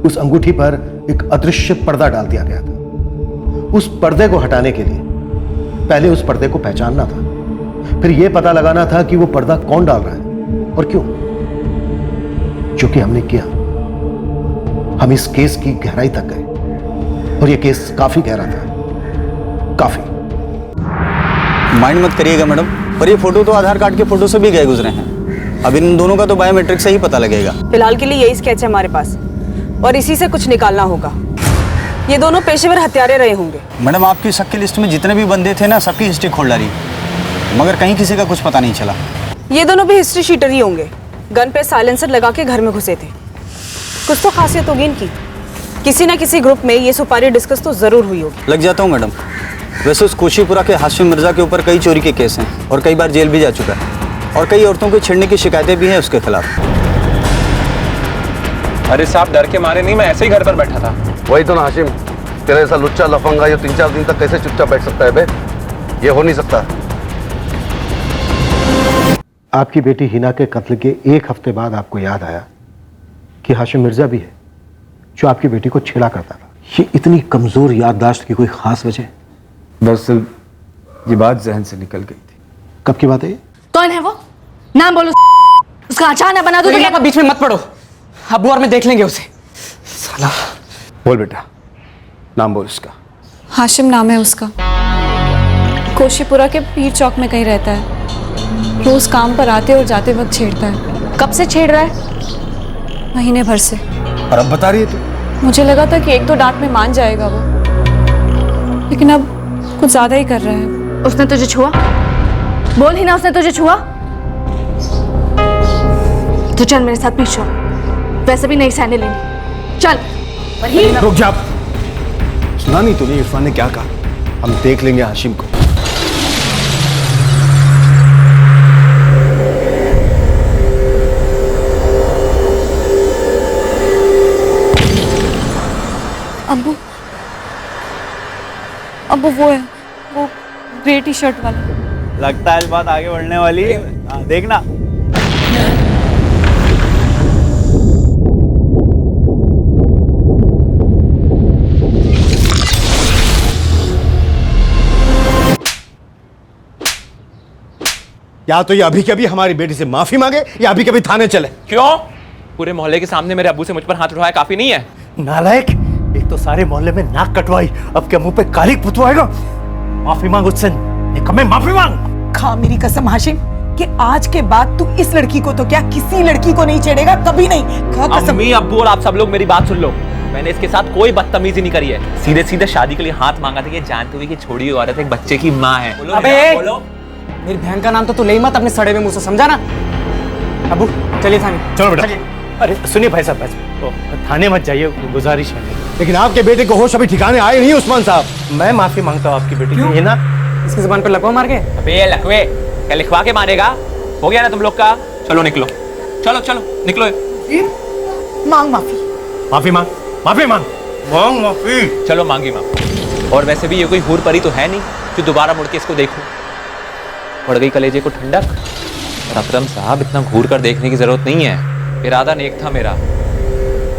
उस अंगूठी पर एक अदृश्य पर्दा डाल दिया गया था। उस पर्दे को हटाने के लिए पहले उस पर्दे को पहचानना था, फिर यह पता लगाना था कि वो पर्दा कौन डाल रहा है और क्यों। जो कि हमने किया। हम इस केस की गहराई तक गए और यह केस काफी गहरा था, काफी। माइंड मत करिएगा मैडम, पर ये फोटो तो आधार कार्ड के फोटो से भी गए गुजरे हैं। अब इन दोनों का तो बायोमेट्रिक से ही पता लगेगा। फिलहाल के लिए यही स्केच है हमारे पास और इसी से कुछ निकालना होगा। ये दोनों पेशेवर हत्यारे रहे होंगे। मैडम आपकी शक की लिस्ट में जितने भी बंदे थे ना, सबकी हिस्ट्री खोल डाली, मगर कहीं किसी का कुछ पता नहीं चला। ये दोनों भी हिस्ट्री शीटर ही होंगे। गन पे साइलेंसर लगा के घर में घुसे थे। कुछ तो खासियत होगी इनकी। किसी ना किसी ग्रुप में ये सुपारी डिस्कस तो जरूर हुई होगी। लग जाता हूँ मैडम। वैसे उस कोशीपुरा के हाशिम मिर्जा के ऊपर कई चोरी के केस हैं और कई बार जेल भी जा चुका है, और कई औरतों को छेड़ने की शिकायतें भी हैं उसके खिलाफ। अरे साहब डर के मारे नहीं, मैं ऐसे ही घर पर बैठा था। वही तो ना हाशिम, तेरा ऐसा लुच्चा लफंगा ये 3-4 दिन तक कैसे चुपचाप बैठ सकता है बे? ये हो नहीं सकता। आपकी बेटी हिना के कत्ल के 1 हफ्ते बाद आपको याद आया कि हाशिम मिर्जा भी है जो आपकी बेटी को छेड़ा करता था। ये इतनी कमजोर याददाश्त की कोई खास वजह? दरअसल ये बात जहन से निकल गई थी। कब की बात है ये? कौन है वो? नाम बोलो। उसका अचानक बना दो तो बीच में मत पड़ो, अब्बू और मैं देख लेंगे उसे। साला। बोल बेटा, नाम बोल उसका। हाशिम नाम है उसका। कोशीपुरा के पीर चौक में कहीं रहता है। रोज काम पर आते और जाते वक्त छेड़ता है। कब से छेड़ रहा है? महीने भर से। और अब बता रही है तू? मुझे लगा था कि 1-2 डांट में मान जाएगा वो, लेकिन अब कुछ ज्यादा ही कर रहा है। उसने तुझे छुआ? बोल ही ना, उसने तुझे छुआ? तो चल मेरे साथ पीछे, वैसे भी नहीं सहने लेनी। चल। रुक जा। सुना नहीं तूने इरफान ने क्या कहा? हम देख लेंगे हाशिम को। अब्बू, अब्बू वो है, वो ग्रे टी शर्ट वाला। लगता है आज बात आगे बढ़ने वाली है। देखना। या तो ये अभी के अभी हमारी बेटी से माफी मांगे या अभी कभी थाने चले। क्यों? पूरे मोहल्ले के सामने मेरे अब्बू से मुझ पर हाथ उठाया काफी नहीं है? नालायक, एक तो सारे मोहल्ले में नाक कटवाई, अब क्या मुंह पे कालिक पुतवाएगा? माफी मांग उससे, निकम्मे माफी मांग। खा मेरी कसम हाशिम कि आज के बाद तू इस लड़की को तो क्या किसी लड़की को नहीं छेड़ेगा, कभी नहीं। खा कसम। अम्मी, अब्बू और आप सब लोग मेरी बात सुन लो। मैंने इसके साथ कोई बदतमीजी नहीं करी है। सीधे सीधे शादी के लिए हाथ मांगा था, ये जानते हुए कि छोड़ी हुई औरत एक बच्चे की माँ है। अबे मेरी बहन का नाम तो तू ले ही मत अपने सड़े हुए मुंह से, समझा ना? अबू चलिए थाने। चलो बेटा। अरे सुनिए भाई साहब, थाने मत जाइए, गुजारिश है। लेकिन आपके बेटे को होश अभी ठिकाने आए नहीं उस्मान साहब। मैं माफी मांगता हूँ आपकी बेटी की। ना इसकी जुबान पर लकवा मार के। अबे लकवे क्या लिखवा के मारेगा? हो गया ना तुम लोग का? चलो निकलो, चलो चलो निकलो। मांग माफी। माफी मांग, माफी मांग, मांग माफी। चलो मांगी माफी। और वैसे भी ये कोई हूर परी तो है नहीं जो दोबारा मुड़ के इसको देखूं। पड़ गई कलेजे को ठंडक। और अकरम साहब, इतना घूर कर देखने की जरूरत नहीं है। इरादा नेक था मेरा,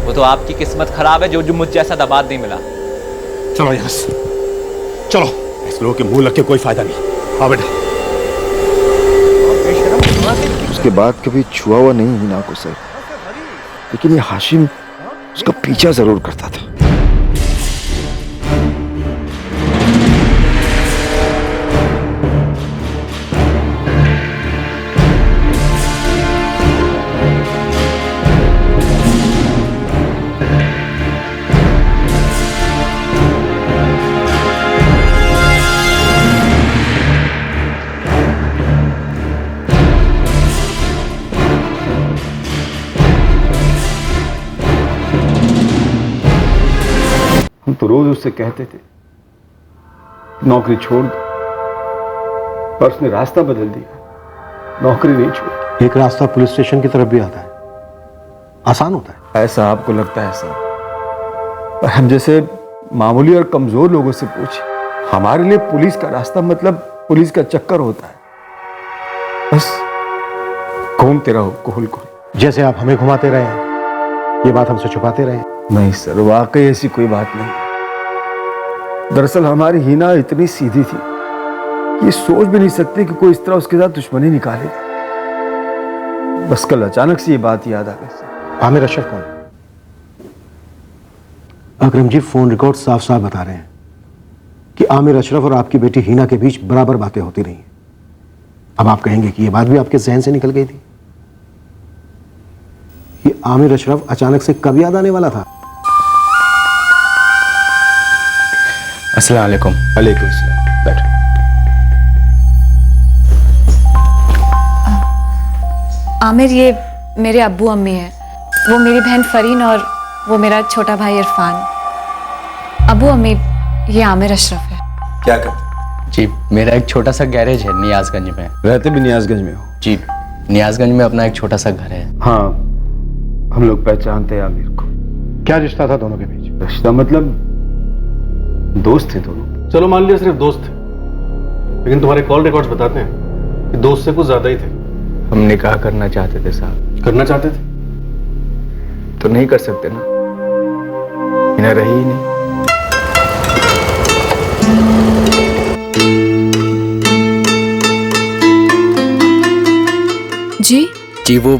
वो तो आपकी किस्मत खराब है जो मुझ जैसा दबाद नहीं मिला। चलो यहाँ से चलो, इस लोगों के मुंह लग के कोई फायदा नहीं। हाँ बेटा। उसके बाद कभी छुआ हुआ नहीं हिना को सर, लेकिन ये हाशिम उसका पीछा जरूर करता था। हम तो रोज उससे कहते थे नौकरी छोड़ दो, पर उसने रास्ता बदल दिया, नौकरी नहीं छोड़ी। एक रास्ता पुलिस स्टेशन की तरफ भी आता है, आसान होता है। ऐसा आपको लगता है साहब, पर हम जैसे मामूली और कमजोर लोगों से पूछे, हमारे लिए पुलिस का रास्ता मतलब पुलिस का चक्कर होता है। बस घूमते रहो कोहल को। जैसे आप हमें घुमाते रहे हैं, ये बात हमसे छुपाते रहे। नहीं सर, वाकई ऐसी कोई बात नहीं। दरअसल हमारी हिना इतनी सीधी थी कि सोच भी नहीं सकती कि कोई इस तरह उसके साथ दुश्मनी निकाले। बस कल अचानक से ये बात याद आ गई। आमिर अशरफ कौन? अकरम जी, फोन रिकॉर्ड साफ साफ बता रहे हैं कि आमिर अशरफ और आपकी बेटी हिना के बीच बराबर बातें होती रही। अब आप कहेंगे कि ये बात भी आपके जहन से निकल गई थी। ये आमिर अशरफ अचानक से कब याद आने वाला था? अस्सलाम वालेकुम। वालेकुम सलाम। बैठो। आमिर, ये मेरे अब्बू अम्मी हैं। वो मेरी बहन फरीन और वो मेरा छोटा भाई इरफान। अब्बू अम्मी, ये आमिर अशरफ है। क्या करते? जी, मेरा एक छोटा सा गैरेज है नियाजगंज में। रहते भी नियाजगंज में हो? जी, नियाजगंज में अपना एक छोटा सा घर है। हाँ, हम लोग पहचानते हैं आमिर को। क्या रिश्ता था दोनों के बीच? रिश्ता मतलब दोस्त थे दोनों। चलो मान लिया सिर्फ दोस्त थे, लेकिन तुम्हारे कॉल रिकॉर्ड्स बताते हैं कि दोस्त से कुछ ज्यादा ही थे। हम निकाह करना चाहते थे साहब। करना चाहते थे तो नहीं कर सकते ना, हिना रही ही नहीं। जी, वो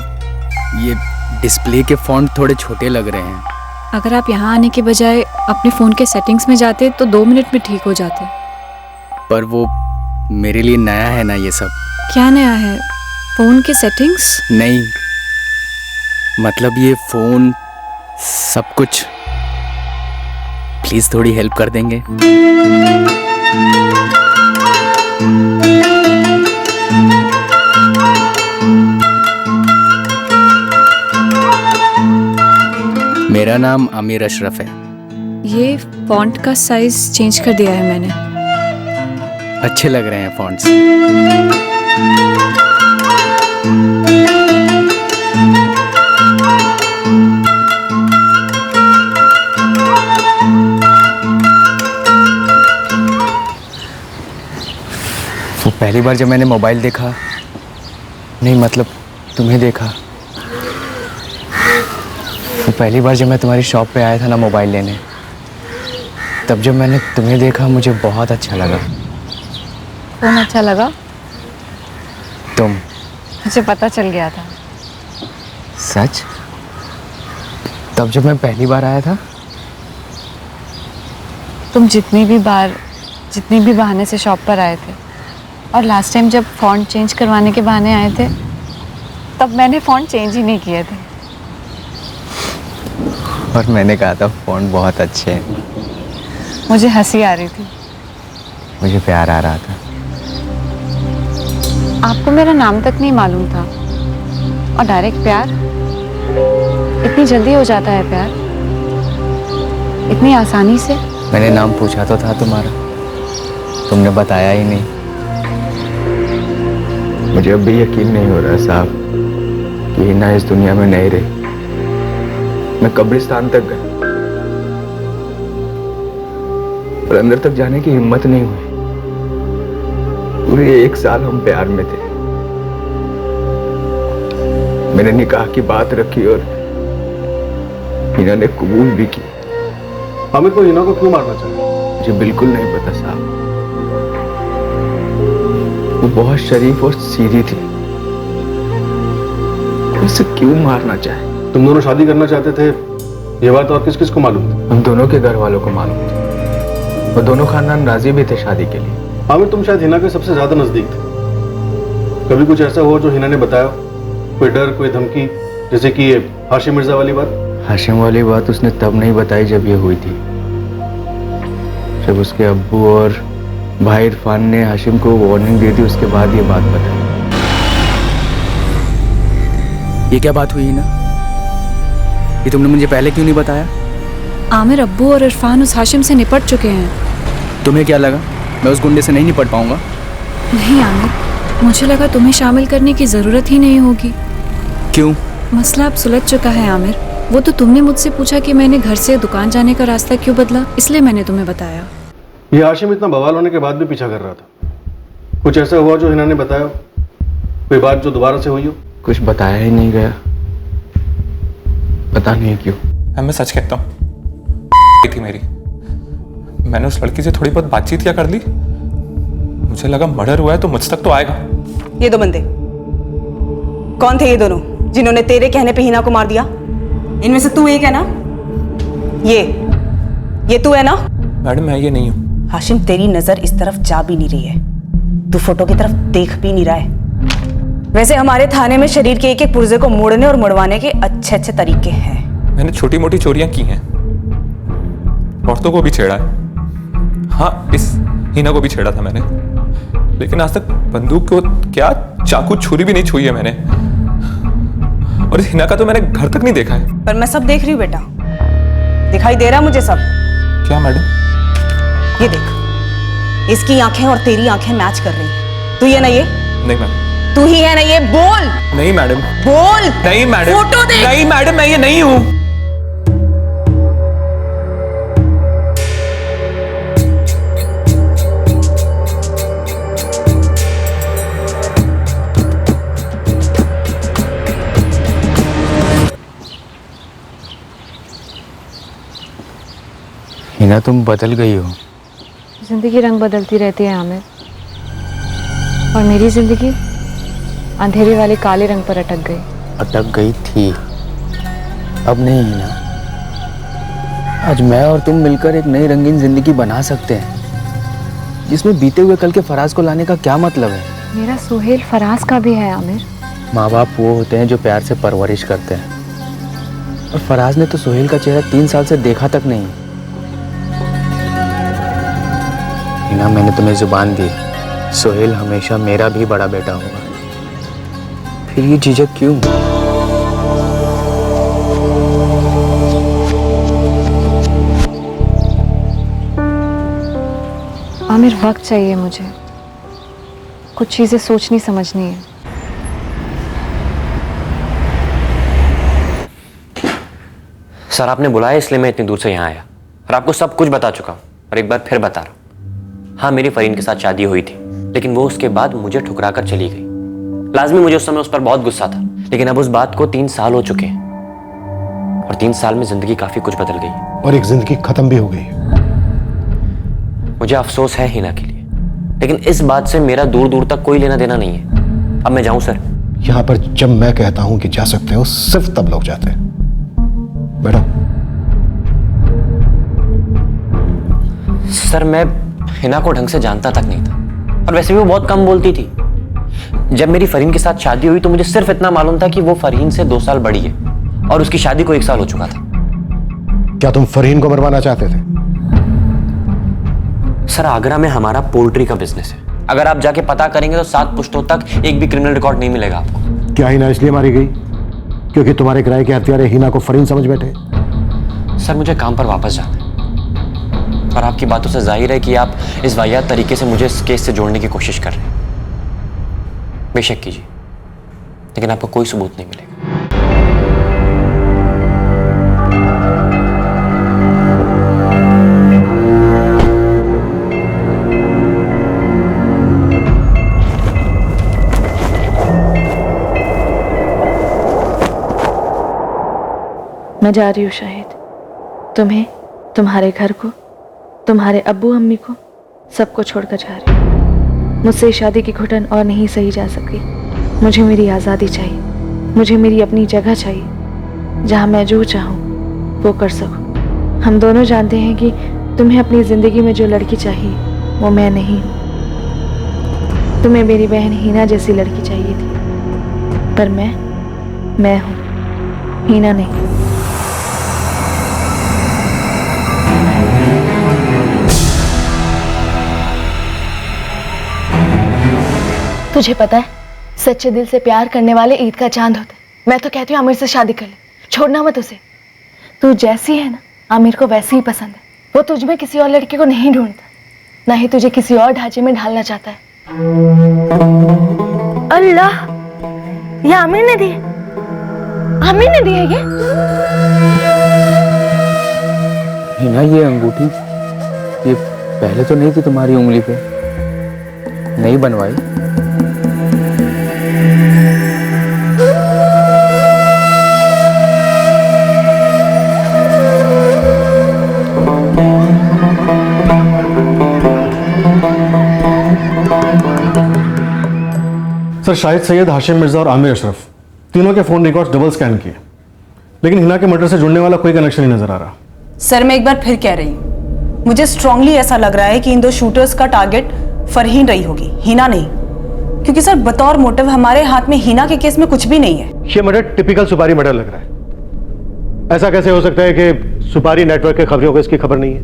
ये डिस्प्ले के फॉन्ट थोड़े छोटे लग रहे हैं। अगर आप यहाँ आने के बजाय अपने फ़ोन के सेटिंग्स में जाते तो 2 मिनट में ठीक हो जाते। पर वो मेरे लिए नया है ना ये सब। क्या नया है? फ़ोन के सेटिंग्स? नहीं, मतलब ये फ़ोन सब कुछ। प्लीज़ थोड़ी हेल्प कर देंगे? मेरा नाम आमिर अशरफ है। ये फॉन्ट का साइज चेंज कर दिया है मैंने। अच्छे लग रहे हैं फॉन्ट्स। वो पहली बार जब मैंने मोबाइल देखा, नहीं मतलब तुम्हें देखा, वो पहली बार जब मैं तुम्हारी शॉप पे आया था ना मोबाइल लेने, तब जब मैंने तुम्हें देखा मुझे बहुत अच्छा लगा। कौन अच्छा लगा? तुम। मुझे पता चल गया था। सच? तब जब मैं पहली बार आया था? तुम जितनी भी बहाने से शॉप पर आए थे, और लास्ट टाइम जब फॉन्ट चेंज करवाने के बहाने आए थे, तब मैंने फॉन्ट चेंज ही नहीं किए थे। और मैंने कहा था फॉन्ट बहुत अच्छे हैं। मुझे हंसी आ रही थी। मुझे प्यार आ रहा था। आपको मेरा नाम तक नहीं मालूम था, और डायरेक्ट प्यार? इतनी जल्दी हो जाता है प्यार? इतनी आसानी से? मैंने नाम पूछा तो था तुम्हारा, तुमने बताया ही नहीं। मुझे अब भी यकीन नहीं हो रहा साहब कि हिना इस दुनिया में नहीं रही। मैं कब्रिस्तान तक गया, पर अंदर तक जाने की हिम्मत नहीं हुई। पूरे 1 साल हम प्यार में थे। मैंने निकाह की बात रखी और हिना ने कबूल भी की। आमिर को हिना को क्यों मारना चाहिए? मुझे बिल्कुल नहीं पता साहब। वो बहुत शरीफ और सीधी थी, उसे क्यों मारना चाहे? तुम दोनों शादी करना चाहते थे, ये बात और किस किस को मालूम थी? हम दोनों के घर वालों को मालूम थी, और दोनों खानदान राजी भी थे शादी के लिए। आमिर तुम शायद हिना के सबसे ज्यादा नजदीक थे। कभी कुछ ऐसा हुआ जो हिना ने बताया? कोई डर, कोई धमकी, जैसे कि ये हाशिम मिर्जा वाली बात? हाशिम वाली बात उसने तब नहीं बताई जब ये हुई थी, जब उसके अब्बू और भाई इरफान ने हाशिम को वार्निंग दी थी, उसके बाद ये बात बताई। ये क्या बात हुई ना? ये तुमने मुझे पहले क्यों नहीं बताया? आमिर, अब्बू और इरफान उस हाशिम से निपट चुके हैं। तुम्हें क्या लगा मैं उस गुंडे से नहीं निपट पाऊंगा? नहीं आमिर, मुझे लगा तुम्हें शामिल करने की जरूरत ही नहीं होगी। क्यों? मसला अब सुलझ चुका है आमिर। वो तो तुमने मुझसे पूछा कि मैंने घर से दुकान जाने का रास्ता क्यों बदला, इसलिए मैंने तुम्हें बताया। ये हाशिम इतना बवाल होने के बाद भी पीछा कर रहा था। कुछ ऐसा हुआ जो हिना ने बताया? कोई बात जो दोबारा से हुई हो? कुछ बताया ही नहीं गया, पता नहीं क्यों। मैं सच कहता हूँ, थी मेरी। मैंने उस लड़की से थोड़ी बहुत बातचीत क्या कर ली। मुझे लगा मर्डर हुआ है तो मुझ तक तो आएगा। ये दो बंदे कौन थे? ये दोनों जिन्होंने तेरे कहने पे हिना को मार दिया? इनमें से तू एक है ना? ये तू है ना? मैडम मैं ये नहीं हूँ। हाशिम, तेरी नजर इस तरफ जा भी नहीं रही है, तू फोटो की तरफ देख भी नहीं रहा है। वैसे हमारे थाने में शरीर के एक एक पुर्जे को मोड़ने और मुड़वाने के अच्छे अच्छे तरीके हैं। मैंने छोटी मोटी चोरियां की हैं, औरतों को भी छेड़ा है। हाँ, इस हिना को भी छेड़ा था मैंने, लेकिन आज तक बंदूक को क्या चाकू छुरी भी नहीं छुई है मैंने। और इस हिना का तो मैंने घर तक नहीं देखा है। पर मैं सब देख रही हूँ बेटा, दिखाई दे रहा मुझे सब। क्या मैडम? ये देख, इसकी आंखें और तेरी आंखें मैच कर रही हैं। तू ये ना? ये नहीं मैडम। तू ही है ना? ये बोल। नहीं मैडम। बोल। नहीं मैडम। फोटो देख। नहीं मैडम, मैं ये नहीं हूँ। हिना तुम बदल गई हो। जिंदगी रंग बदलती रहती है आमिर, और मेरी जिंदगी अंधेरे वाले काले रंग पर अटक गई। अटक गई थी, अब नहीं हिना। आज मैं और तुम मिलकर एक नई रंगीन जिंदगी बना सकते हैं, जिसमें बीते हुए कल के फराज को लाने का क्या मतलब है? मेरा सुहेल फराज का भी है आमिर। माँ बाप वो होते हैं जो प्यार से परवरिश करते हैं, और फराज ने तो सुहेल का चेहरा 3 साल से देखा तक नहीं। हिना, मैंने तुम्हें जुबान दी, सुहेल हमेशा मेरा भी बड़ा बेटा होगा। फिर ये झिझक क्यों? आमिर, वक्त चाहिए मुझे, कुछ चीज़ें सोचनी समझनी है। सर आपने बुलाया इसलिए मैं इतनी दूर से यहाँ आया और आपको सब कुछ बता चुका हूँ और एक बार फिर बता रहा हूँ। हाँ, मेरी फरीन के साथ शादी हुई थी, लेकिन वो उसके बाद मुझे ठुकरा कर चली गई। लाजमी मुझे उस समय उस पर बहुत गुस्सा था, लेकिन अब उस बात को 3 साल हो चुके हैं और 3 साल में जिंदगी काफी कुछ बदल गई है और एक जिंदगी खत्म भी हो गई है। मुझे अफसोस है हिना के लिए, लेकिन इस बात से मेरा दूर दूर तक कोई लेना देना नहीं है। अब मैं जाऊं सर? यहां पर जब मैं कहता हूं कि जा सकते हो, सिर्फ तब लोग जाते हैं। बैठो। सर मैं हिना को ढंग से जानता तक नहीं था और वैसे भी वो बहुत कम बोलती थी। जब मेरी फरीन के साथ शादी हुई तो मुझे सिर्फ इतना मालूम था कि वो फरीन से 2 साल बड़ी है और उसकी शादी को 1 साल हो चुका था। क्या तुम फरीन को मरवाना चाहते थे? सर आगरा में हमारा पोल्ट्री का बिजनेस है, अगर आप जाके पता करेंगे तो 7 पुश्तों तक एक भी क्रिमिनल रिकॉर्ड नहीं मिलेगा आपको। क्या हिना इसलिए मारी गई क्योंकि तुम्हारे किराए के हत्यारे हिना को फरीन समझ बैठे? सर मुझे काम पर वापस जाना है और आपकी बातों से जाहिर है कि आप इस वाहियात तरीके से मुझे इस केस से जोड़ने की कोशिश कर रहे हैं। बेशक कीजिए, लेकिन आपको कोई सबूत नहीं मिलेगा। मैं जा रही हूँ शाहिद, तुम्हें, तुम्हारे घर को, तुम्हारे अब्बू अम्मी को, सबको छोड़कर जा रही हूँ। मुझसे शादी की घुटन और नहीं सही जा सकी। मुझे मेरी आज़ादी चाहिए, मुझे मेरी अपनी जगह चाहिए जहाँ मैं जो चाहूँ वो कर सकूँ। हम दोनों जानते हैं कि तुम्हें अपनी ज़िंदगी में जो लड़की चाहिए वो मैं नहीं हूँ। तुम्हें मेरी बहन हीना जैसी लड़की चाहिए थी, पर मैं हूँ, हीना नहीं। तुझे पता है, सच्चे दिल से प्यार करने वाले ईद का चांद होते। मैं तो कहती हूँ आमिर से शादी कर ले, छोड़ना मत उसे। तू जैसी है ना, आमिर को वैसी ही पसंद है। वो तुझ में किसी और लड़के को नहीं ढूंढता, ना ही तुझे किसी और ढांचे में ढालना चाहता है। अल्लाह, ये आमिर ने दी है, आमिर ने दी है ये? हिना, ये अंगूठी ये पहले तो नहीं थी तुम्हारी उंगली पे, नहीं बनवाई? सर, शाहिद सैयद, हाशिम मिर्जा और आमिर अशरफ तीनों के फोन रिकॉर्ड्स डबल स्कैन किए, लेकिन हिना के मर्डर से जुड़ने वाला कोई कनेक्शन नहीं नजर आ रहा। सर मैं एक बार फिर कह रही हूँ, मुझे स्ट्रांगली ऐसा लग रहा है कि इन 2 शूटर्स का टारगेट फरहीन रही होगी, हिना नहीं। क्योंकि सर बतौर मोटिव हमारे हाथ में हिना के केस में कुछ भी नहीं है। ये मर्डर टिपिकल सुपारी मर्डर लग रहा है। ऐसा कैसे हो सकता है कि सुपारी नेटवर्क के खबरों को इसकी खबर नहीं है?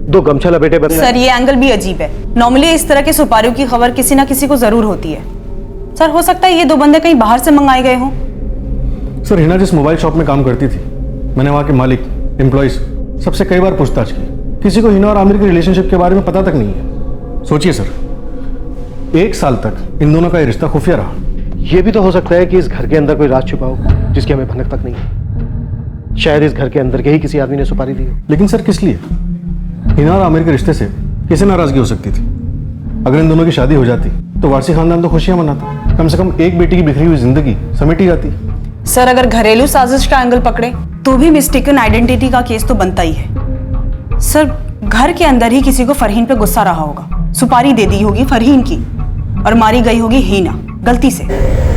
2 गमछा लपेटे बंदे। सर ये एंगल भी अजीब है। नॉर्मली इस तरह के सुपारियों की खबर किसी ना किसी को जरूर होती है। सर हो सकता है ये 2 बंदे कहीं बाहर से मंगाए गए हों। सर, हिना जिस मोबाइल शॉप में काम करती थी, मैंने वहाँ के मालिक, एम्प्लॉइज सबसे कई बार पूछताछ की। किसी को हिना और आमिर के रिलेशनशिप के बारे में पता तक नहीं है। सोचिए सर, 1 साल तक इन दोनों का ये रिश्ता खुफिया रहा। यह भी तो हो सकता है कि इस घर के अंदर कोई राज छुपा हो जिसकी हमें भनक तक नहीं है। शायद इस घर के अंदर के ही किसी आदमी ने सुपारी दी हो। लेकिन सर किस लिए? हिना और आमिर के रिश्ते से किसे नाराजगी हो सकती थी? अगर इन दोनों की शादी हो जाती तो वारसी खानदान तो खुशियां मनाता, कम से कम एक बेटी की बिखरी हुई जिंदगी समेटी जाती। सर अगर घरेलू साजिश का एंगल पकड़े तो भी मिस्टेकन आइडेंटिटी का केस तो बनता ही है। सर घर के अंदर ही किसी को फरहीन पे गुस्सा रहा होगा, सुपारी दे दी होगी फरहीन की और मारी गई होगी हीना गलती से।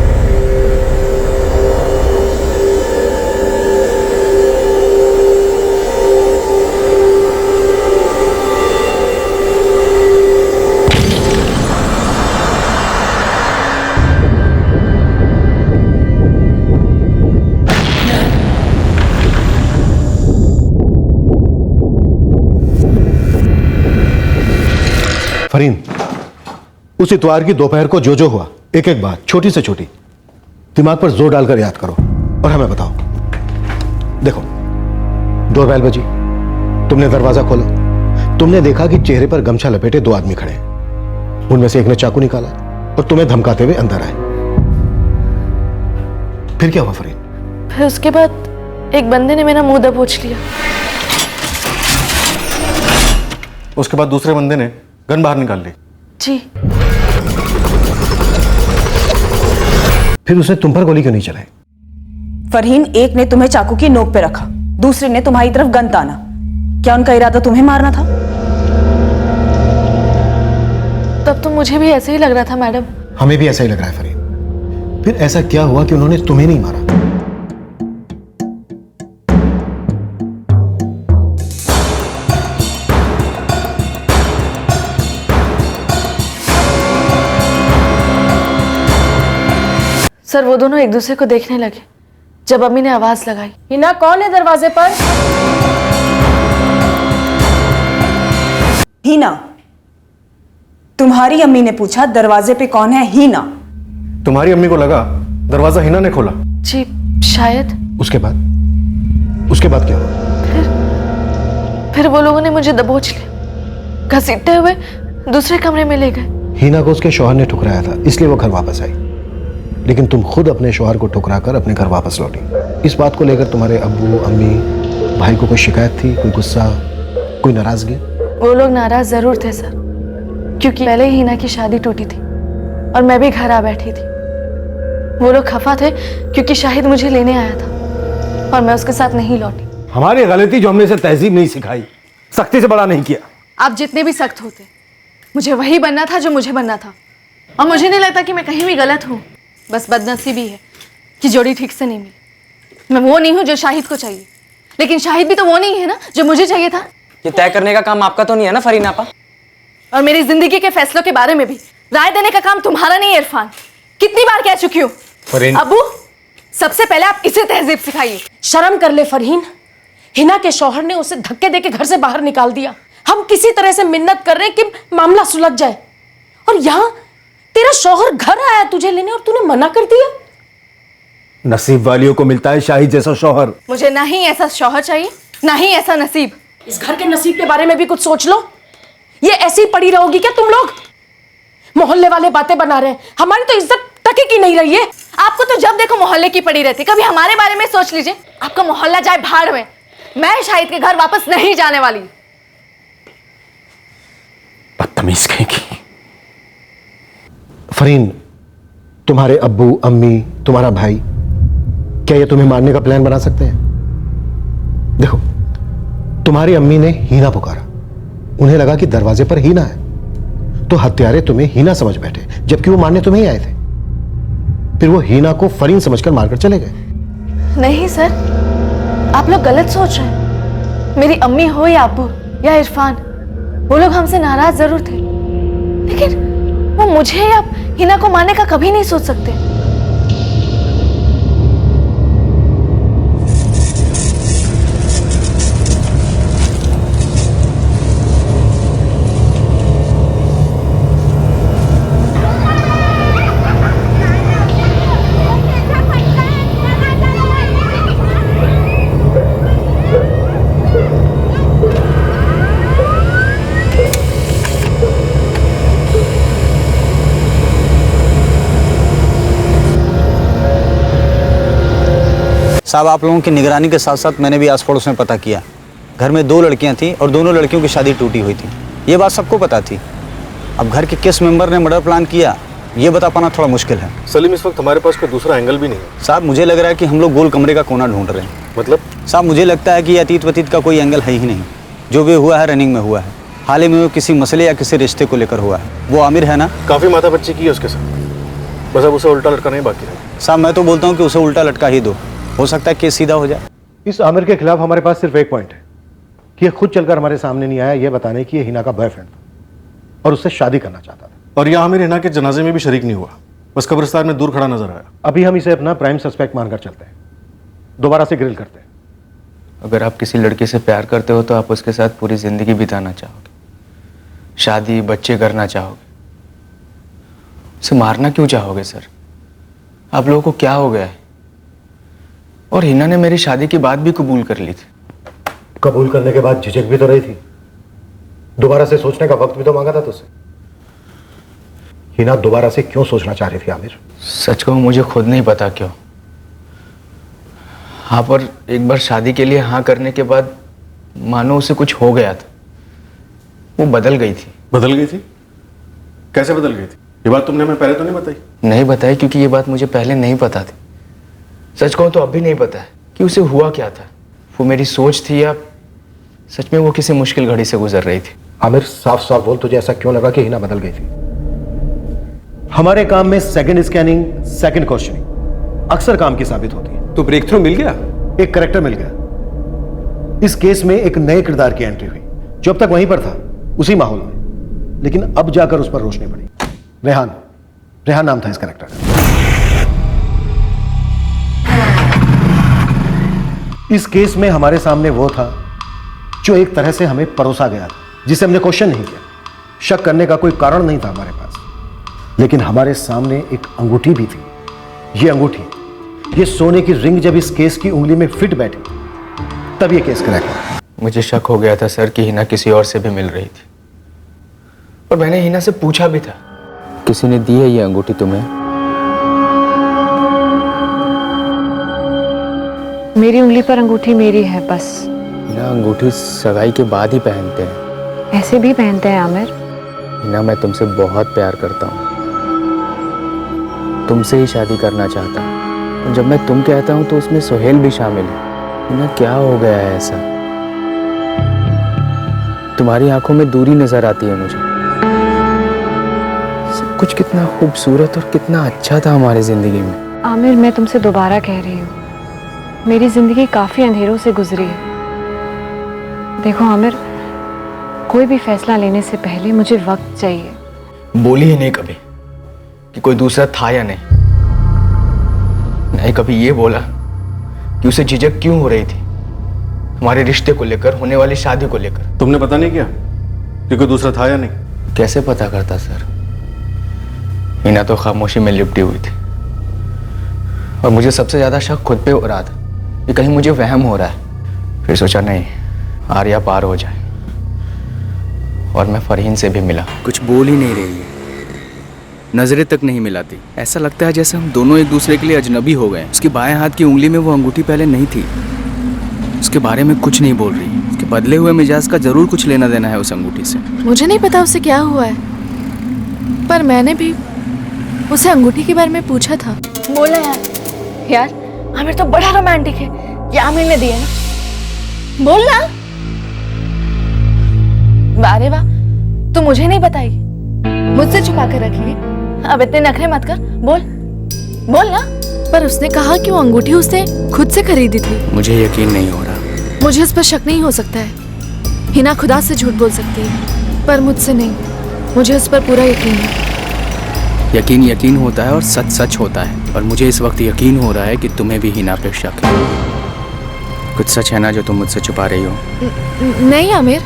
फरहीन, उस इतवार की दोपहर को जो हुआ, एक एक बात छोटी से छोटी दिमाग पर जोर डालकर याद करो और हमें बताओ। देखो, डोरबेल बजी, तुमने दरवाजा खोला, तुमने देखा कि चेहरे पर गमछा लपेटे दो आदमी खड़े हैं। उनमें से एक ने चाकू निकाला और तुम्हें धमकाते हुए अंदर आए। फिर क्या हुआ फरीन? फिर उसके बाद एक बंदे ने मेरा मुंह दबोच लिया। उसके बाद दूसरे बंदे ने गन बाहर निकाल ली। जी। फिर उसने तुम पर गोली क्यों नहीं चलाई? फरहीन, एक ने तुम्हें चाकू की नोक पे रखा, दूसरे ने तुम्हारी तरफ गन ताना। क्या उनका इरादा तुम्हें मारना था? तब तो मुझे भी ऐसे ही लग रहा था मैडम। हमें भी ऐसा ही लग रहा है फरीन। फिर ऐसा क्या हुआ कि उन्होंने तुम्हें नहीं मारा? सर वो दोनों एक दूसरे को देखने लगे जब अम्मी ने आवाज लगाई। हिना, कौन है दरवाजे पर? हीना। तुम्हारी अम्मी ने पूछा दरवाजे पे कौन है? हीना। तुम्हारी अम्मी को लगा दरवाजा हिना ने खोला। जी शायद। उसके बाद क्या हुआ? फिर वो लोगों ने मुझे दबोच लिया, घसीटते हुए दूसरे कमरे में ले गए। हीना को उसके शौहर ने ठुकराया था, इसलिए वो घर वापस आई। लेकिन तुम खुद अपने शौहर को ठुकराकर अपने घर वापस लौटी। इस बात को लेकर तुम्हारे अब्बू, अम्मी, भाई को कोई शिकायत थी, कोई गुस्सा, कोई नाराजगी? वो लोग नाराज जरूर थे सर, क्योंकि पहले ही हिना की शादी टूटी थी और मैं भी घर आ बैठी थी। वो लोग खफा थे क्योंकि शाहिद मुझे लेने आया था और मैं उसके साथ नहीं लौटी। हमारी गलती जो हमने इसे तहजीब नहीं सिखाई, सख्ती से बड़ा नहीं किया। आप जितने भी सख्त होते, मुझे वही बनना था जो मुझे बनना था। और मुझे नहीं लगता कि मैं कहीं भी गलत हूँ। बस बदनसीबी है कि जोड़ी ठीक से नहीं मिली। मैं वो नहीं हूँ जो शाहिद को चाहिए, लेकिन शाहिद भी तो वो नहीं है ना जो मुझे चाहिए था। ये तय करने का काम आपका तो नहीं है ना फरीन आपा? और मेरी जिंदगी के फैसलों के बारे में भी राय देने का काम तुम्हारा नहीं है इरफान। कितनी बार कह चुकी हूँ। अबू, सबसे पहले आप इसे तहजीब सिखाइए। शर्म कर ले फरहीन। हिना के शौहर ने उसे धक्के देके घर से बाहर निकाल दिया। हम किसी तरह से मिन्नत कर रहे हैं कि मामला सुलझ जाए, और यहाँ तेरा शौहर घर आया तुझे लेने और तूने मना कर दिया। नसीब वालियों को मिलता है शाहिद जैसा शौहर। मुझे ना ही ऐसा शौहर चाहिए, ना ही ऐसा नसीब। इस घर के नसीब के बारे में भी कुछ सोच लो। ये ऐसी ही पड़ी रहोगी क्या तुम लोग? मोहल्ले वाले बातें बना रहे हैं, हमारी तो इज्जत टके की नहीं रही है। आपको तो जब देखो मोहल्ले की पड़ी रहती, कभी हमारे बारे में सोच लीजिए। आपका मोहल्ला जाए भाड़ में, मैं शाहिद के घर वापस नहीं जाने वाली। बदतमीज कहेगी। फरीन, तुम्हारे अब्बू, अम्मी, तुम्हारा भाई, क्या ये तुम्हें मारने का प्लान बना सकते हैं? देखो, तुम्हारी अम्मी ने हीना पुकारा, उन्हें लगा कि दरवाजे पर हीना है, तो हत्यारे तुम्हें हीना समझ बैठे, जबकि वो मारने तुम्हें ही आए थे। फिर वो हीना को फरीन समझकर मारकर चले गए। नहीं सर, आप लोग गलत सोच रहे हैं। मेरी अम्मी हो या अब्बू या इरफान, वो लोग हमसे नाराज जरूर थे, लेकिन वो मुझे या हिना को मारने का कभी नहीं सोच सकते। साहब, आप लोगों की निगरानी के साथ साथ मैंने भी आस पड़ोस में पता किया। घर में 2 लड़कियां थीं और दोनों लड़कियों की शादी टूटी हुई थी। ये बात सबको पता थी। अब घर के किस मेंबर ने मर्डर प्लान किया, ये बता पाना थोड़ा मुश्किल है। सलीम, इस वक्त हमारे पास कोई दूसरा एंगल भी नहीं है। साहब, मुझे लग रहा है कि हम लोग गोल कमरे का कोना ढूंढ रहे हैं। मतलब? साहब, मुझे लगता है कि अतीत वतीत का कोई एंगल है ही नहीं। जो भी हुआ है रनिंग में हुआ है। हाल ही में वो किसी मसले या किसी रिश्ते को लेकर हुआ है। वो आमिर है ना? काफी माथा बच्ची की है उसके साथ, बस अब उसे उल्टा लटकाना ही बाकी है। साहब, मैं तो बोलता हूँ कि उसे उल्टा लटका ही दो, हो सकता है केस सीधा हो जाए। इस आमिर के खिलाफ हमारे पास सिर्फ एक पॉइंट है कि ये खुद चलकर हमारे सामने नहीं आया ये बताने की ये हिना का बॉयफ्रेंड था और उससे शादी करना चाहता था। और यह आमिर हिना के जनाजे में भी शरीक नहीं हुआ, बस कब्रिस्तान में दूर खड़ा नजर आया। अभी हम इसे अपना प्राइम सस्पेक्ट मानकर चलते हैं, दोबारा से ग्रिल करते हैं। अगर आप किसी लड़की से प्यार करते हो तो आप उसके साथ पूरी जिंदगी बिताना चाहोगे, शादी बच्चे करना चाहोगे। उसे मारना क्यों चाहोगे सर? आप लोगों को क्या हो गया है? और हिना ने मेरी शादी की बात भी कबूल कर ली थी। कबूल करने के बाद झिझक भी तो रही थी। दोबारा से सोचने का वक्त भी तो मांगा था तुझसे। हिना दोबारा से क्यों सोचना चाह रही थी आमिर? सच कहूं मुझे खुद नहीं पता क्यों। हाँ, पर एक बार शादी के लिए हाँ करने के बाद मानो उसे कुछ हो गया था। वो बदल गई थी। बदल गई थी? कैसे बदल गई थी? ये बात तुमने हमें पहले तो नहीं बताई। नहीं बताई क्योंकि ये बात मुझे पहले नहीं पता थी। सच कहूं तो अब भी नहीं पता है कि उसे हुआ क्या था। वो मेरी सोच थी या सच में वो किसी मुश्किल घड़ी से गुजर रही थी। आमिर साफ साफ बोल, तुझे ऐसा क्यों लगा कि हिना बदल गई थी? हमारे काम में सेकंड स्कैनिंग, सेकंड क्वेश्चनिंग अक्सर काम की साबित होती है। तो ब्रेक थ्रू मिल गया? एक करेक्टर मिल गया। इस केस में एक नए किरदार की एंट्री हुई जो अब तक वहीं पर था, उसी माहौल में, लेकिन अब जाकर उस पर रोशनी पड़ी। रेहान, रेहान नाम था इस करेक्टर का। इस केस में हमारे सामने वो था जो एक तरह से हमें परोसा गया था, जिसे हमने क्वेश्चन नहीं किया। शक करने का कोई कारण नहीं था हमारे पास, लेकिन हमारे सामने एक अंगूठी भी थी। ये अंगूठी, ये सोने की रिंग जब इस केस की उंगली में फिट बैठी तब ये केस क्रैक हुआ। मुझे शक हो गया था सर कि हिना किसी और से भी मिल रही थी, और मैंने हिना से पूछा भी था, किसी ने दी है ये अंगूठी तुम्हें? मेरी उंगली पर अंगूठी मेरी है बस। हिना अंगूठी सगाई के बाद ही पहनते हैं। ऐसे भी पहनते हैं आमिर। हिना मैं तुमसे बहुत प्यार करता हूँ, तुमसे ही शादी करना चाहता हूँ। और जब मैं तुम कहता हूँ तो उसमें सुहेल भी शामिल है। हिना क्या हो गया है ऐसा? तुम्हारी आंखों में दूरी नजर आती है मुझे। सब कुछ कितना खूबसूरत और कितना अच्छा था हमारी जिंदगी में। आमिर मैं तुमसे दोबारा कह रही हूँ, मेरी जिंदगी काफी अंधेरों से गुजरी है। देखो आमिर, कोई भी फैसला लेने से पहले मुझे वक्त चाहिए। बोली ही नहीं कभी कि कोई दूसरा था या नहीं। नहीं कभी ये बोला कि उसे झिझक क्यों हो रही थी हमारे रिश्ते को लेकर, होने वाली शादी को लेकर। तुमने पता नहीं किया कि कोई दूसरा था या नहीं? कैसे पता करता सर? हिना तो खामोशी में लिपटी हुई थी, और मुझे सबसे ज्यादा शक खुद पे हो रहा था कि कहीं मुझे वहम हो रहा है। फिर सोचा नहीं, आर्या पार हो जाए, और मैं फरहीन से भी मिला। कुछ बोल ही नहीं रही है, नजरें तक नहीं मिलाती। ऐसा लगता है जैसे हम दोनों एक दूसरे के लिए अजनबी हो गए। उसके बाएं हाथ की उंगली में वो अंगूठी पहले नहीं थी। उसके बारे में कुछ नहीं बोल रही। उसके बदले हुए मिजाज का जरूर कुछ लेना देना है उस अंगूठी से। मुझे नहीं पता उसे क्या हुआ है, पर मैंने भी उसे अंगूठी के बारे में पूछा था। बोला यार आमिर तो बड़ा रोमांटिक है। ये आमिर ने दिया ना, बोल ना। अरे वाह, तू मुझे नहीं बताई, मुझसे छुपा कर रखी है। अब इतने नखरे मत कर, बोल बोल ना। पर उसने कहा कि वो अंगूठी उसने खुद से खरीदी थी। मुझे यकीन नहीं हो रहा। मुझे इस पर शक नहीं हो सकता है। हिना खुदा से झूठ बोल सकती है, पर मुझसे नहीं। मुझे इस पर पूरा यकीन है। यकीन यकीन होता है और सच सच होता है, और मुझे इस वक्त यकीन हो रहा है कि तुम्हें भी हिना पे शक है। कुछ सच है ना जो तुम मुझसे छुपा रही हो? नहीं आमिर,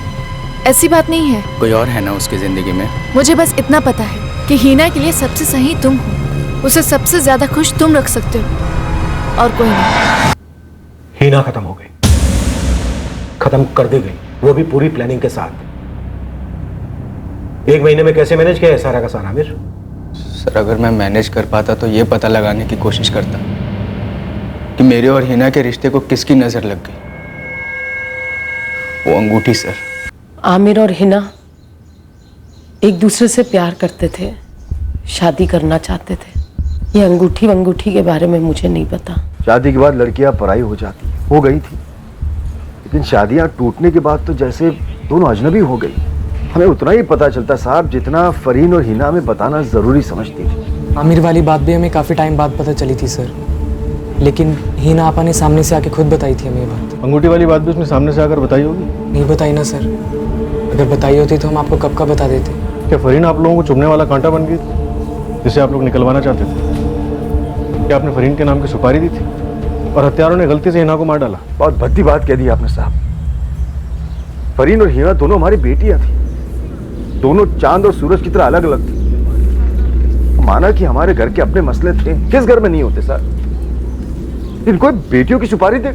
ऐसी बात नहीं है। कोई और है ना उसकी जिंदगी में? मुझे बस इतना पता है कि हिना के लिए सबसे सही तुम हो। उसे सबसे ज्यादा खुश तुम रख सकते हो, और कोई नहीं। हिना खत्म हो गई, खत्म कर दी गई, वो भी पूरी प्लानिंग के साथ। 1 महीने में कैसे मैनेज किया है सारा का सारा आमिर? सर अगर मैं मैनेज कर पाता तो ये पता लगाने की कोशिश करता कि मेरे और हिना के रिश्ते को किसकी नजर लग गई। वो अंगूठी सर। आमिर और हिना एक दूसरे से प्यार करते थे, शादी करना चाहते थे। ये अंगूठी के बारे में मुझे नहीं पता। शादी के बाद लड़कियां पराई हो जाती, हो गई थी, लेकिन शादियां टूटने के बाद तो जैसे दोनों अजनबी हो गई। हमें उतना ही पता चलता साहब जितना फरीन और हिना में बताना जरूरी समझती थी। आमिर वाली बात भी हमें काफ़ी टाइम बाद पता चली थी सर, लेकिन हिना आपा ने सामने से आके खुद बताई थी हमें ये बात। अंगूठी वाली बात भी उसने सामने से आकर बताई होगी? नहीं बताई ना सर, अगर बताई होती तो हम आपको कब का बता देते। क्या फरीन आप लोगों को चुभने वाला कांटा बन गई जिसे आप लोग निकलवाना चाहते थे? क्या आपने फरीन के नाम की सुपारी दी थी और हत्यारों ने गलती से हिना को मार डाला? बहुत भद्दी बात कह दी आपने साहब। फरीन और हिना दोनों हमारी बेटियां थी, दोनों चांद और सूरज की तरह अलग अलग थी। माना कि हमारे घर के अपने मसले थे, किस घर में नहीं होते सर? इनको बेटियों की सुपारी दे,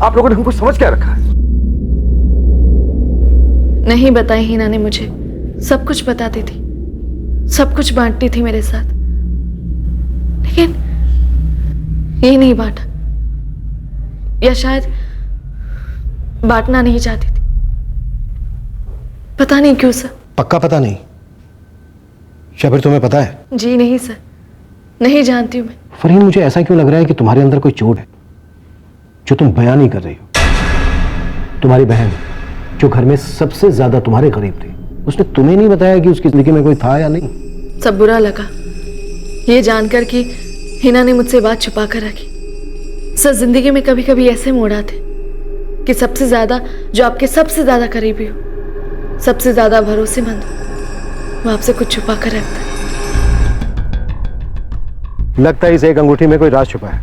आप लोगों ने हमको समझ क्या रखा है? नहीं बताई हिना ने मुझे, सब कुछ बताती थी, सब कुछ बांटती थी मेरे साथ, लेकिन ये नहीं बांटा, या शायद बांटना नहीं चाहती थी। पता नहीं क्यों सर। पक्का पता नहीं या फिर तुम्हें पता है? जी नहीं सर, नहीं जानती हूँ मैं। फरहीन, मुझे ऐसा क्यों लग रहा है कि तुम्हारे अंदर कोई चोट है जो तुम बयां नहीं कर रही हो। तुम्हारी बहन जो घर में सबसे ज्यादा तुम्हारे करीब थी, उसने तुम्हें नहीं बताया कि उसकी जिंदगी में कोई था या नहीं? सब बुरा लगा ये जानकर कि हिना ने मुझसे बात छुपा कर रखी। सर, जिंदगी में कभी कभी ऐसे मोड़ आते कि सबसे ज्यादा जो आपके सबसे ज्यादा करीबी हो, सबसे ज्यादा भरोसेमंद हो, वो आपसे कुछ छुपा कर रखता है। लगता है इस एक अंगूठी में कोई राज छुपा है।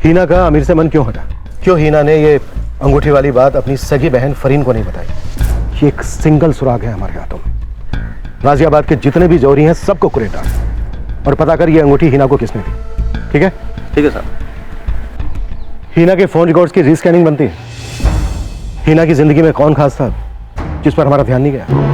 हीना का आमिर से मन क्यों हटा? क्यों हीना ने ये अंगूठी वाली बात अपनी सगी बहन फरीन को नहीं बताई? ये एक सिंगल सुराग है हमारे हाथों में। गाजियाबाद के जितने भी जौहरी हैं सबको कुरेटा और पता कर ये अंगूठी हीना को किसने दी। ठीक है? ठीक है सर। हीना के फोन रिकॉर्ड्स की रीस्कैनिंग बनती है। हीना की जिंदगी में कौन खास था जिस पर हमारा ध्यान नहीं गया?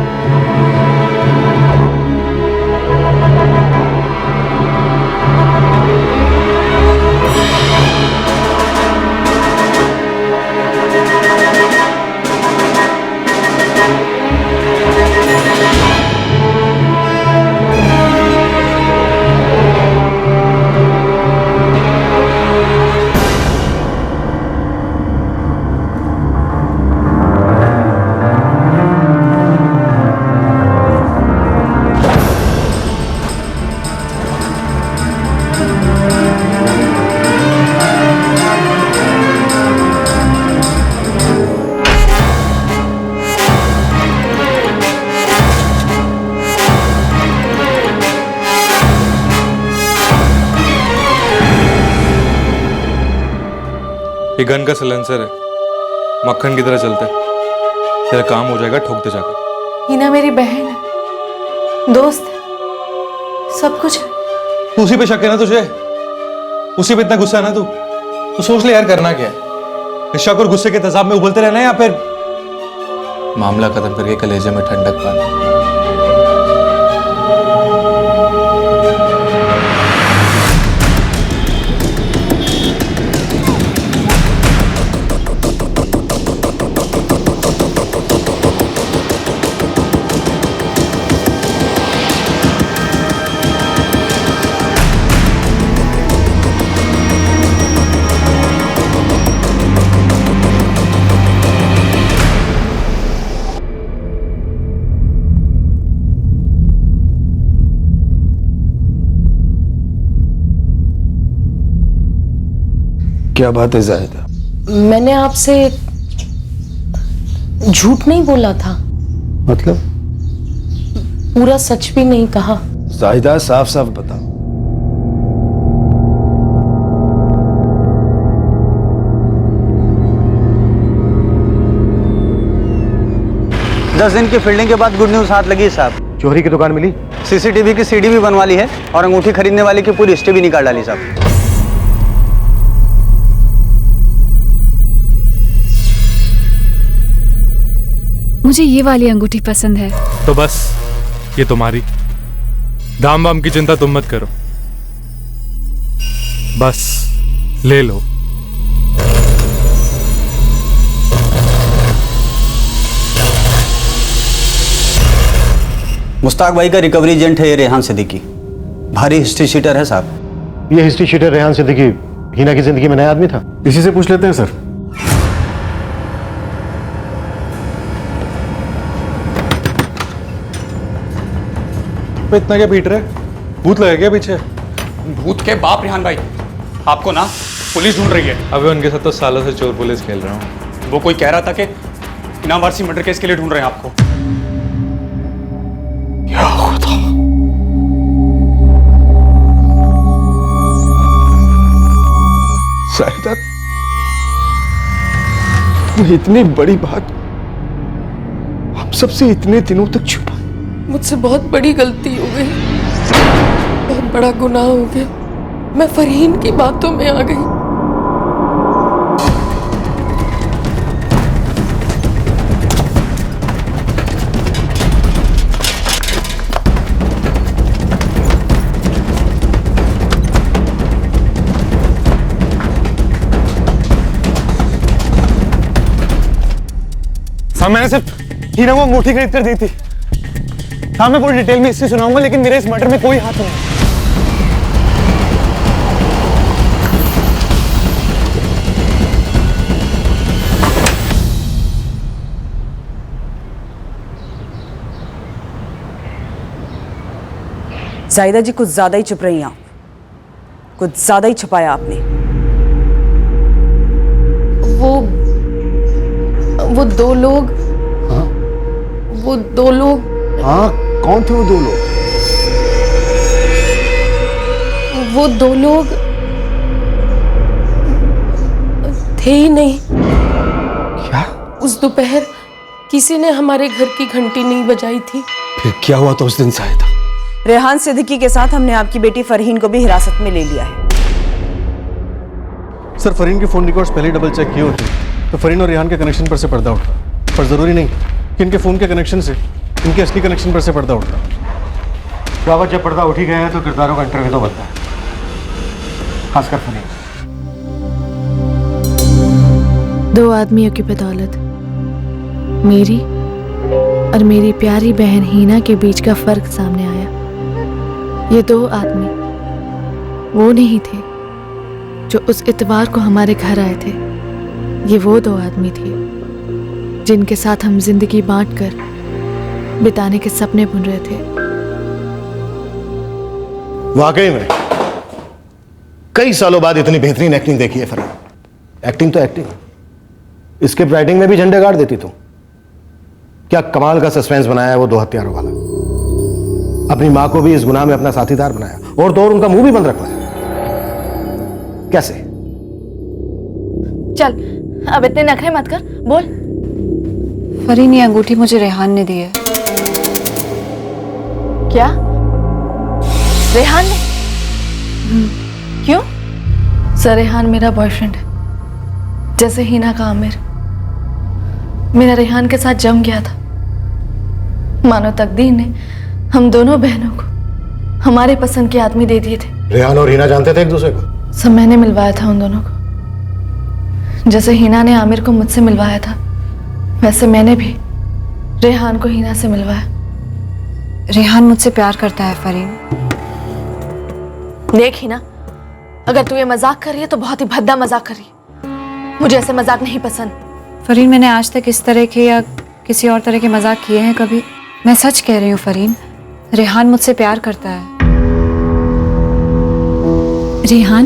ये गन का सिलेंसर है, मक्खन की तरह चलता है, तेरा काम हो जाएगा ठोकते जाकर। हिना मेरी बहन है, दोस्त है, सब कुछ है। तू उसी पे शक है ना तुझे? उसी पे इतना गुस्सा है ना तू? तो सोच ले यार, करना क्या है? इस शक और गुस्से के तेजाब में उबलते रहना है या फिर मामला खत्म करके कलेजे में ठंडक पाना? क्या बात है जाहिदा? मैंने आपसे झूठ नहीं बोला था। मतलब? पूरा सच भी नहीं कहा। जाहिदा, साफ साफ बताओ। दस दिन की फील्डिंग के बाद गुड न्यूज हाथ लगी साहब। चोरी की दुकान मिली, सीसीटीवी की सीडी भी बनवा ली है और अंगूठी खरीदने वाले की पूरी हिस्ट्री भी निकाल डाली साहब। मुझे ये वाली अंगूठी पसंद है। तो बस ये तुम्हारी। दाम वाम की चिंता तुम मत करो, बस ले लो। मुस्ताक भाई का रिकवरी एजेंट है ये रेहान सिद्दीकी, भारी हिस्ट्री शीटर है साहब। ये हिस्ट्री शीटर रेहान सिद्दीकी हीना की जिंदगी में नया आदमी था? इसी से पूछ लेते हैं सर। इतना क्या पीट रहे? भूत लगा क्या पीछे? भूत के बाप रेहान भाई, आपको ना पुलिस ढूंढ रही है। अबे उनके साथ तो सालों से चोर पुलिस खेल रहा हूँ। वो कोई कह रहा था कि इनामवारसी मर्डर केस के लिए ढूंढ रहे हैं आपको। या खुदा। जाहिदा, तुमने इतनी बड़ी बात हम सबसे इतने दिनों तक छुपा। मुझसे बहुत बड़ी गलती हो गई, बहुत बड़ा गुनाह हो गया। मैं फरहीन की बातों में आ गई। मैंने सिर्फ हीना को अंगूठी खरीद कर दी थी। साहब मैं पूरी डिटेल में हिस्ट्री सुनाऊंगा, लेकिन मेरे इस मर्डर में कोई हाथ नहीं है। जाहिदा जी, कुछ ज्यादा ही चुप रही आप, कुछ ज्यादा ही छुपाया आपने। वो दो लोग। हाँ? वो दो लोग। हाँ, कौन थे वो दो लोग? वो दो लोग थे ही नहीं। क्या? उस दोपहर किसी ने हमारे घर की घंटी नहीं बजाई थी। फिर क्या हुआ था उस दिन जाहिदा? रेहान सिद्दीकी के साथ हमने आपकी बेटी फरहीन को भी हिरासत में ले लिया है। सर, फरहीन के फोन रिकॉर्ड्स पहले डबल चेक किए होते तो फरहीन और रेहान के कनेक्शन पर से पर्दा उठता, पर जरूरी नहीं कि इनके फोन के कनेक्शन से इनके असली कनेक्शन पर से पर्दा उठता। बाबा, जब पर्दा उठ ही गया है तो किरदारों का इंटरव्यू तो बनता है, खासकर फरहीन। दो आदमियों की बदौलत मेरी और मेरी प्यारी बहन हीना के बीच का फर्क सामने आया। ये दो आदमी वो नहीं थे जो उस इतवार को हमारे घर आए थे। ये वो दो आदमी थे जिनके साथ हम जिंदगी बांटकर बिताने के सपने बुन रहे थे। वाकई में कई सालों बाद इतनी बेहतरीन एक्टिंग देखी है फरहीन। एक्टिंग तो एक्टिंग, स्क्रिप्ट राइटिंग में भी झंडे गाड़ देती तुम। क्या कमाल का सस्पेंस बनाया है वो दो हत्यारों वाला। अपनी मां को भी इस गुनाह में अपना साथीदार बनाया और तो और उनका मुंह भी बंद रखवाया। कैसे? चल, अब इतने नखरे मत कर, बोल। फरहीन, ये अंगूठी मुझे रेहान ने दी है। क्या? रेहान ने? क्यों? सर, रेहान मेरा बॉयफ्रेंड है, जैसे हीना का आमिर। मेरा रेहान के साथ जम गया था। मानो तकदीर ने हम दोनों बहनों को हमारे पसंद के आदमी दे दिए थे। रेहान और हीना जानते थे एक दूसरे को? सब मैंने मिलवाया था उन दोनों को। जैसे हीना ने आमिर को मुझसे मिलवाया था, वैसे मैंने भी रेहान को हीना से मिलवाया। रेहान मुझसे प्यार करता है फरहीन। देख हीना, अगर तू ये मजाक कर रही है तो बहुत ही भद्दा मजाक कर रही है। मुझे ऐसे मजाक नहीं पसंद। फरहीन, मैंने आज तक इस तरह के या किसी और तरह के मजाक किए हैं कभी? मैं सच कह रही हूँ फरहीन, रेहान मुझसे प्यार करता है। रेहान,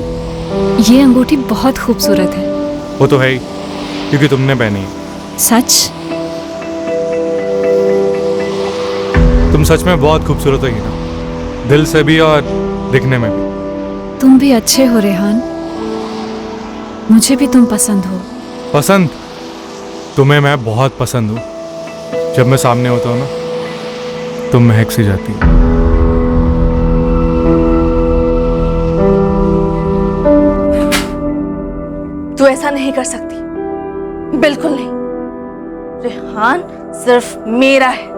ये अंगूठी बहुत खूबसूरत है। वो तो है ही, क्योंकि तुमने पहनी है। सच? तुम सच में बहुत खूबसूरत हो हीना, दिल से भी और दिखने में भी। तुम भी अच्छे हो रेहान, मुझे भी तुम पसंद हो। पसंद? तुम्हें मैं बहुत पसंद हूँ। जब मैं सामने होता हूँ ना, तुम महक सी जाती है। तू ऐसा नहीं कर सकती, बिल्कुल नहीं। रेहान सिर्फ मेरा है।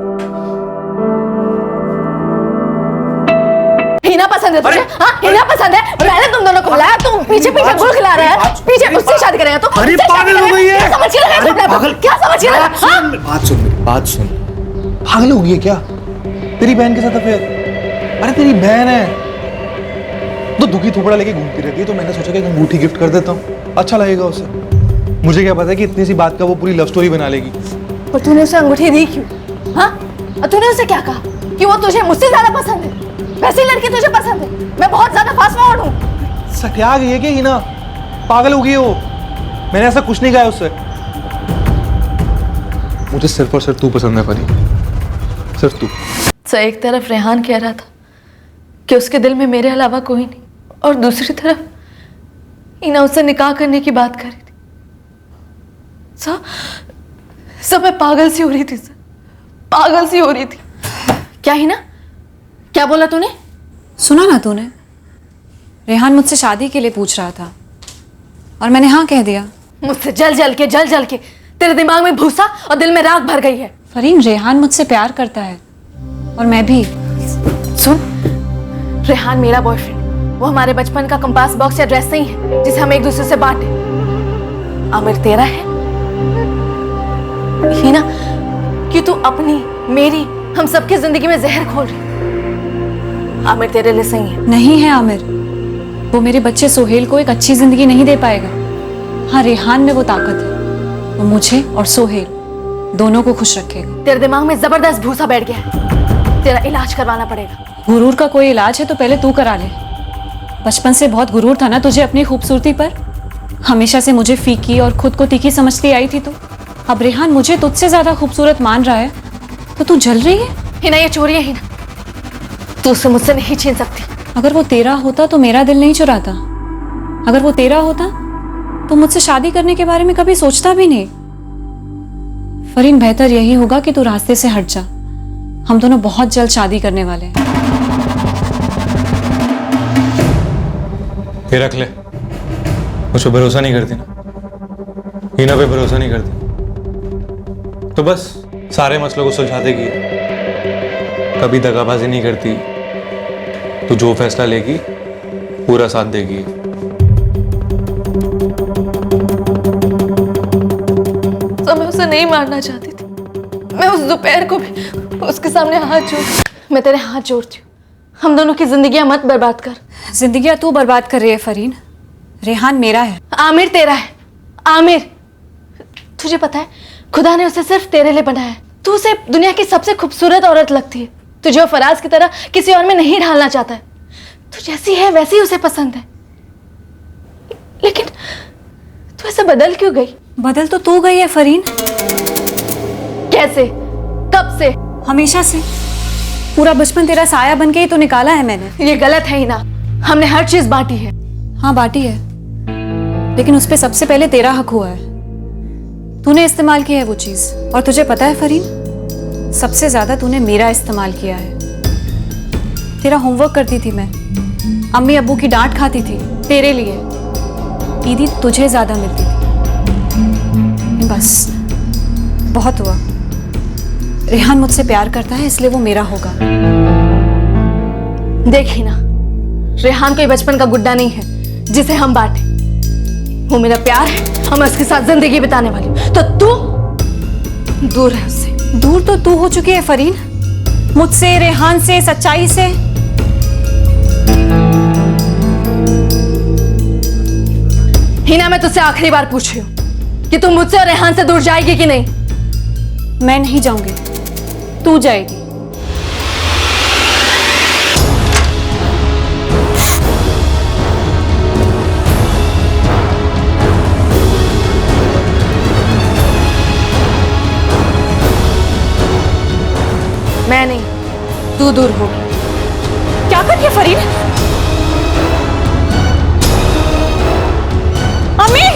हीना पसंद है तुझे? हाँ, हीना पसंद है। मैंने तुम दोनों को बुलाया, तुम पीछे पीछे गुल खिला रहे हैं। पीछे उससे शादी करेगा तो? अरे पागल हो गई है। क्या समझ रहा है? क्या समझ रहा है? बात सुन मेरी, बात सुन। पागल हो गई है क्या? तेरी बहन के साथ अफेयर? अरे तेरी बहन है तो दुखी थोपड़ा लेके घूमती रहती है, तो मैंने सोचा कि अंगूठी गिफ्ट कर देता हूँ, अच्छा लगेगा उसे। मुझे क्या पता कि इतनी सी बात का वो पूरी लव स्टोरी बना लेगी। और तूने उसे अंगूठी दी क्यों? हाँ, और तूने उसे क्या कहा कि वो तुझे मुझसे ज्यादा पसंद है? वैसी लड़की तुझे पसंद है? मैं बहुत ज्यादा फास्ट फॉरवर्ड हूँ। सटिया गई है क्या हीना? पागल हो गई है वो। मैंने ऐसा कुछ नहीं कहा उससे। मुझे सिर्फ और सिर्फ तू पसंद है फरहीन, सिर्फ तू। सर, एक तरफ रेहान कह रहा था कि उसके दिल में मेरे अलावा कोई नहीं, और दूसरी तरफ हीना उससे निकाह करने की बात कर रही थी। सब मैं पागल सी हो रही थी सर, पागल सी हो रही थी। क्या हीना, क्या बोला तूने? सुना ना तूने, रेहान मुझसे शादी के लिए पूछ रहा था और मैंने हाँ कह दिया। मुझसे जल जल के तेरे दिमाग में भूसा और दिल में राख भर गई है। फरहीन, रेहान मुझसे प्यार करता है और मैं भी। सुन, रेहान मेरा बॉयफ्रेंड, वो हमारे बचपन का कंपास बॉक्स या ड्रेस नहीं है जिसे हम एक दूसरे से बांटे। आमिर तेरा है। हीना, कि तू अपनी, मेरी, हम सबकी जिंदगी में जहर घोल रही। आमिर तेरे लिए सही है। नहीं है आमिर, वो मेरे बच्चे सोहेल को एक अच्छी जिंदगी नहीं दे पाएगा। हाँ, रेहान में वो ताकत है, वो मुझे और सोहेल दोनों को खुश रखेगा। तेरे दिमाग में जबरदस्त भूसा बैठ गया है, तेरा इलाज करवाना पड़ेगा। गुरूर का कोई इलाज है तो पहले तू करा ले। बचपन से बहुत गुरूर था ना तुझे अपनी खूबसूरती पर, हमेशा से मुझे फीकी और खुद को तीखी समझती आई थी। तो अब रेहान मुझे तुझसे ज्यादा खूबसूरत मान रहा है तो तू जल रही है। हिना, ये चोरी है हिना, तू उसे मुझसे नहीं छीन सकती। अगर वो तेरा होता तो मेरा दिल नहीं चुराता। अगर वो तेरा होता तो मुझसे शादी करने के बारे में कभी सोचता भी नहीं। फरीन, बेहतर यही होगा कि तू रास्ते से हट जा। हम दोनों बहुत जल्द शादी करने वाले हैं। ये रख ले। मुझ पर भरोसा नहीं करती ना, हीना पे भरोसा नहीं करती तो बस सारे मसलों को सुलझा देगी। कभी दगाबाजी नहीं करती, तो जो फैसला लेगी पूरा साथ देगी। तो मैं उसे नहीं मारना चाहती थी। मैं उस दोपहर को भी उसके सामने हाथ जोड़, मैं तेरे हाथ जोड़ती हूँ, हम दोनों की जिंदगियां मत बर्बाद कर। जिंदगियां तू बर्बाद कर रही है फरीन, रेहान मेरा है। आमिर तेरा है। आमिर, तुझे पता है खुदा ने उसे सिर्फ तेरे लिए बनाया है। तू उसे दुनिया की सबसे खूबसूरत औरत लगती है। तुझे वो फराज की तरह किसी और में नहीं ढालना चाहता है। तू जैसी है वैसी ही उसे पसंद है। लेकिन तू ऐसे बदल क्यों गई? बदल तो तू गई है फरीन। कैसे? कब से? हमेशा से। पूरा बचपन तेरा साया बन के ही तो निकाला है मैंने। ये गलत है ही ना, हमने हर चीज बांटी है। हाँ बांटी है, लेकिन उस पर सबसे पहले तेरा हक हुआ है। तूने इस्तेमाल किया है वो चीज, और तुझे पता है फरीन, सबसे ज्यादा तूने मेरा इस्तेमाल किया है। तेरा होमवर्क करती थी मैं, अम्मी अब्बू की डांट खाती थी तेरे लिए, ईदी तुझे ज्यादा मिलती थी। बस बहुत हुआ। रेहान मुझसे प्यार करता है इसलिए वो मेरा होगा। देखी ना, रेहान कोई बचपन का गुड्डा नहीं है जिसे हम बांटे। वो मेरा प्यार है, हम उसके साथ जिंदगी बिताने वाली हूं। तो तू दूर है उससे। दूर तो तू हो चुकी है फरीन, मुझसे, रेहान से, सच्चाई से। हिना, मैं तुझसे आखिरी बार पूछ रही हूं कि तुम मुझसे और रेहान से दूर जाएगी कि नहीं? मैं नहीं जाऊंगी, तू जाएगी। मैं नहीं, तू दूर होगी। क्या कर रही है फरीन? अम्मी!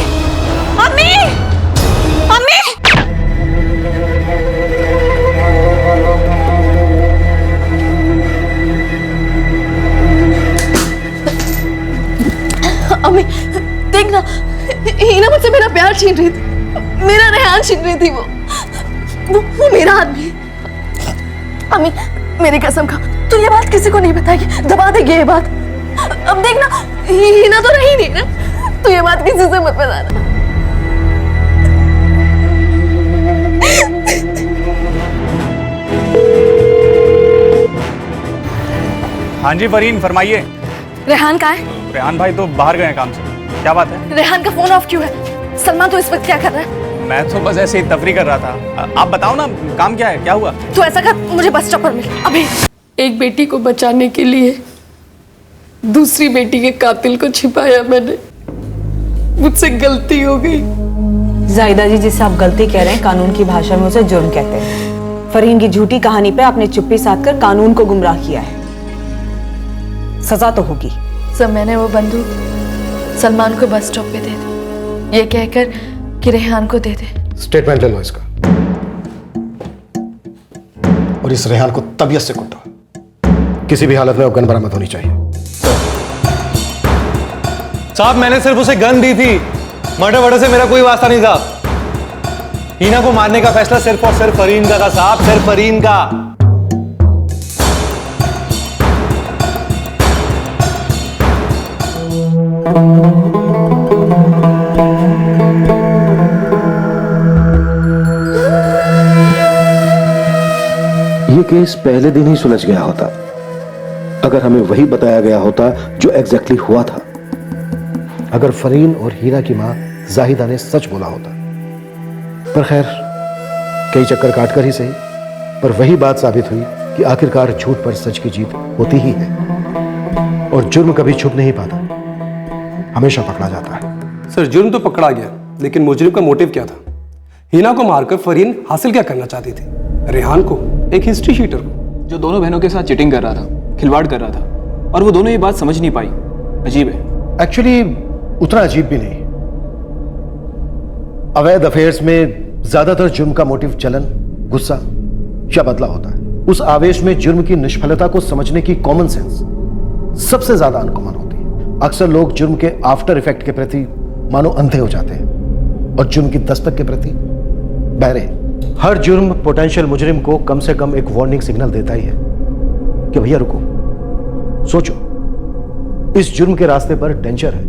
अम्मी! अम्मी! अम्मी, देख ना, हीना मुझसे मेरा प्यार छीन रही थी, मेरा रेहान छीन रही थी। वो मेरा आदमी है। अम्मी, मेरी कसम खा, तू ये बात किसी को नहीं बताएगी, दबा देगी ये बात। अब देख ना, हीना तो रही नहीं ना, तू ये बात किसी से मत बताना। हाँ जी फरीन, फरमाइए। रेहान कहाँ है? रेहान भाई तो बाहर गए हैं काम से। क्या बात है? रेहान का फोन ऑफ क्यों है? सलमान तो इस वक्त क्या कर रहा है? मैं तो बस ऐसे ही तफरी कर रहा था। आप बताओ ना, काम क्या है, क्या हुआ? तू ऐसा कर, मुझे बस स्टॉप पर मिल अभी। एक बेटी को बचाने के लिए दूसरी बेटी के कातिल को छिपाया मैंने। मुझसे गलती हो गई। जाहिदा जी, जिससे आप गलती कह रहे हैं, कानून की भाषा में उसे जुर्म कहते हैं। फरीन की झूठी कहानी पे आपने चुप्पी साध कर कानून को गुमराह किया है, सजा तो होगी। सर, मैंने वो बंदूक सलमान को बस स्टॉप पे दे दी, ये कहकर कि रेहान को दे दे। स्टेटमेंट ले लो इसका, और इस रेहान को तबीयत से कुटो। किसी भी हालत में वो गन बरामद होनी चाहिए। साहब, मैंने सिर्फ उसे गन दी थी, मर्डर वर्डर से मेरा कोई वास्ता नहीं था। हीना को मारने का फैसला सिर्फ और सिर्फ फरीन का था साहब, सिर्फ फरीन का। केस पहले दिन ही सुलझ गया होता अगर हमें वही बताया गया होता जो एग्जैक्टली हुआ था। अगर फरीन और हीना की मां जाहिदा ने सच बोला होता। पर खैर, कई चक्कर काटकर ही सही, पर वही बात साबित हुई कि आखिरकार झूठ पर सच की जीत होती ही है और जुर्म कभी छुप नहीं पाता, हमेशा पकड़ा जाता है। सर, जुर्म तो पकड़ा गया, लेकिन मुजरिम का मोटिव क्या था? हिना को मारकर फरीन हासिल क्या करना चाहती थी? रेहान को, एक हिस्ट्री शीटर को, जो दोनों बहनों के साथ चीटिंग कर रहा था, खिलवाड़ कर रहा था, और वो दोनों ये बात समझ नहीं पाई। अजीब है। एक्चुअली उतना अजीब भी नहीं। अवैध अफेयर्स में ज्यादातर जुर्म का मोटिव जलन, गुस्सा या बदला होता है। उस आवेश में जुर्म की निष्फलता को समझने की कॉमन सेंस सबसे ज्यादा अनकॉमन होती है। अक्सर लोग जुर्म के आफ्टर इफेक्ट के प्रति मानो अंधे हो जाते हैं और जुर्म की दस्तक के प्रति बहरे। हर जुर्म पोटेंशियल मुजरिम को कम से कम एक वार्निंग सिग्नल देता ही है कि भैया रुको, सोचो, इस जुर्म के रास्ते पर डेंजर है।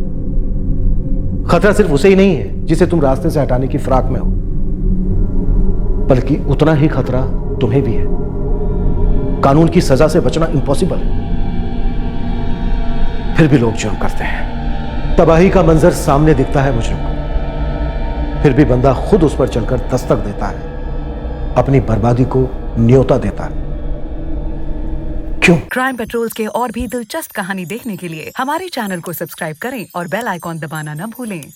खतरा सिर्फ उसे ही नहीं है जिसे तुम रास्ते से हटाने की फिराक में हो, बल्कि उतना ही खतरा तुम्हें भी है। कानून की सजा से बचना इम्पॉसिबल है, फिर भी लोग जुर्म करते हैं। तबाही का मंजर सामने दिखता है मुजरिम को, फिर भी बंदा खुद उस पर चलकर दस्तक देता है, अपनी बर्बादी को न्योता देता है। क्यों? क्राइम पेट्रोल्स के और भी दिलचस्प कहानी देखने के लिए हमारे चैनल को सब्सक्राइब करें और बेल आइकॉन दबाना न भूलें।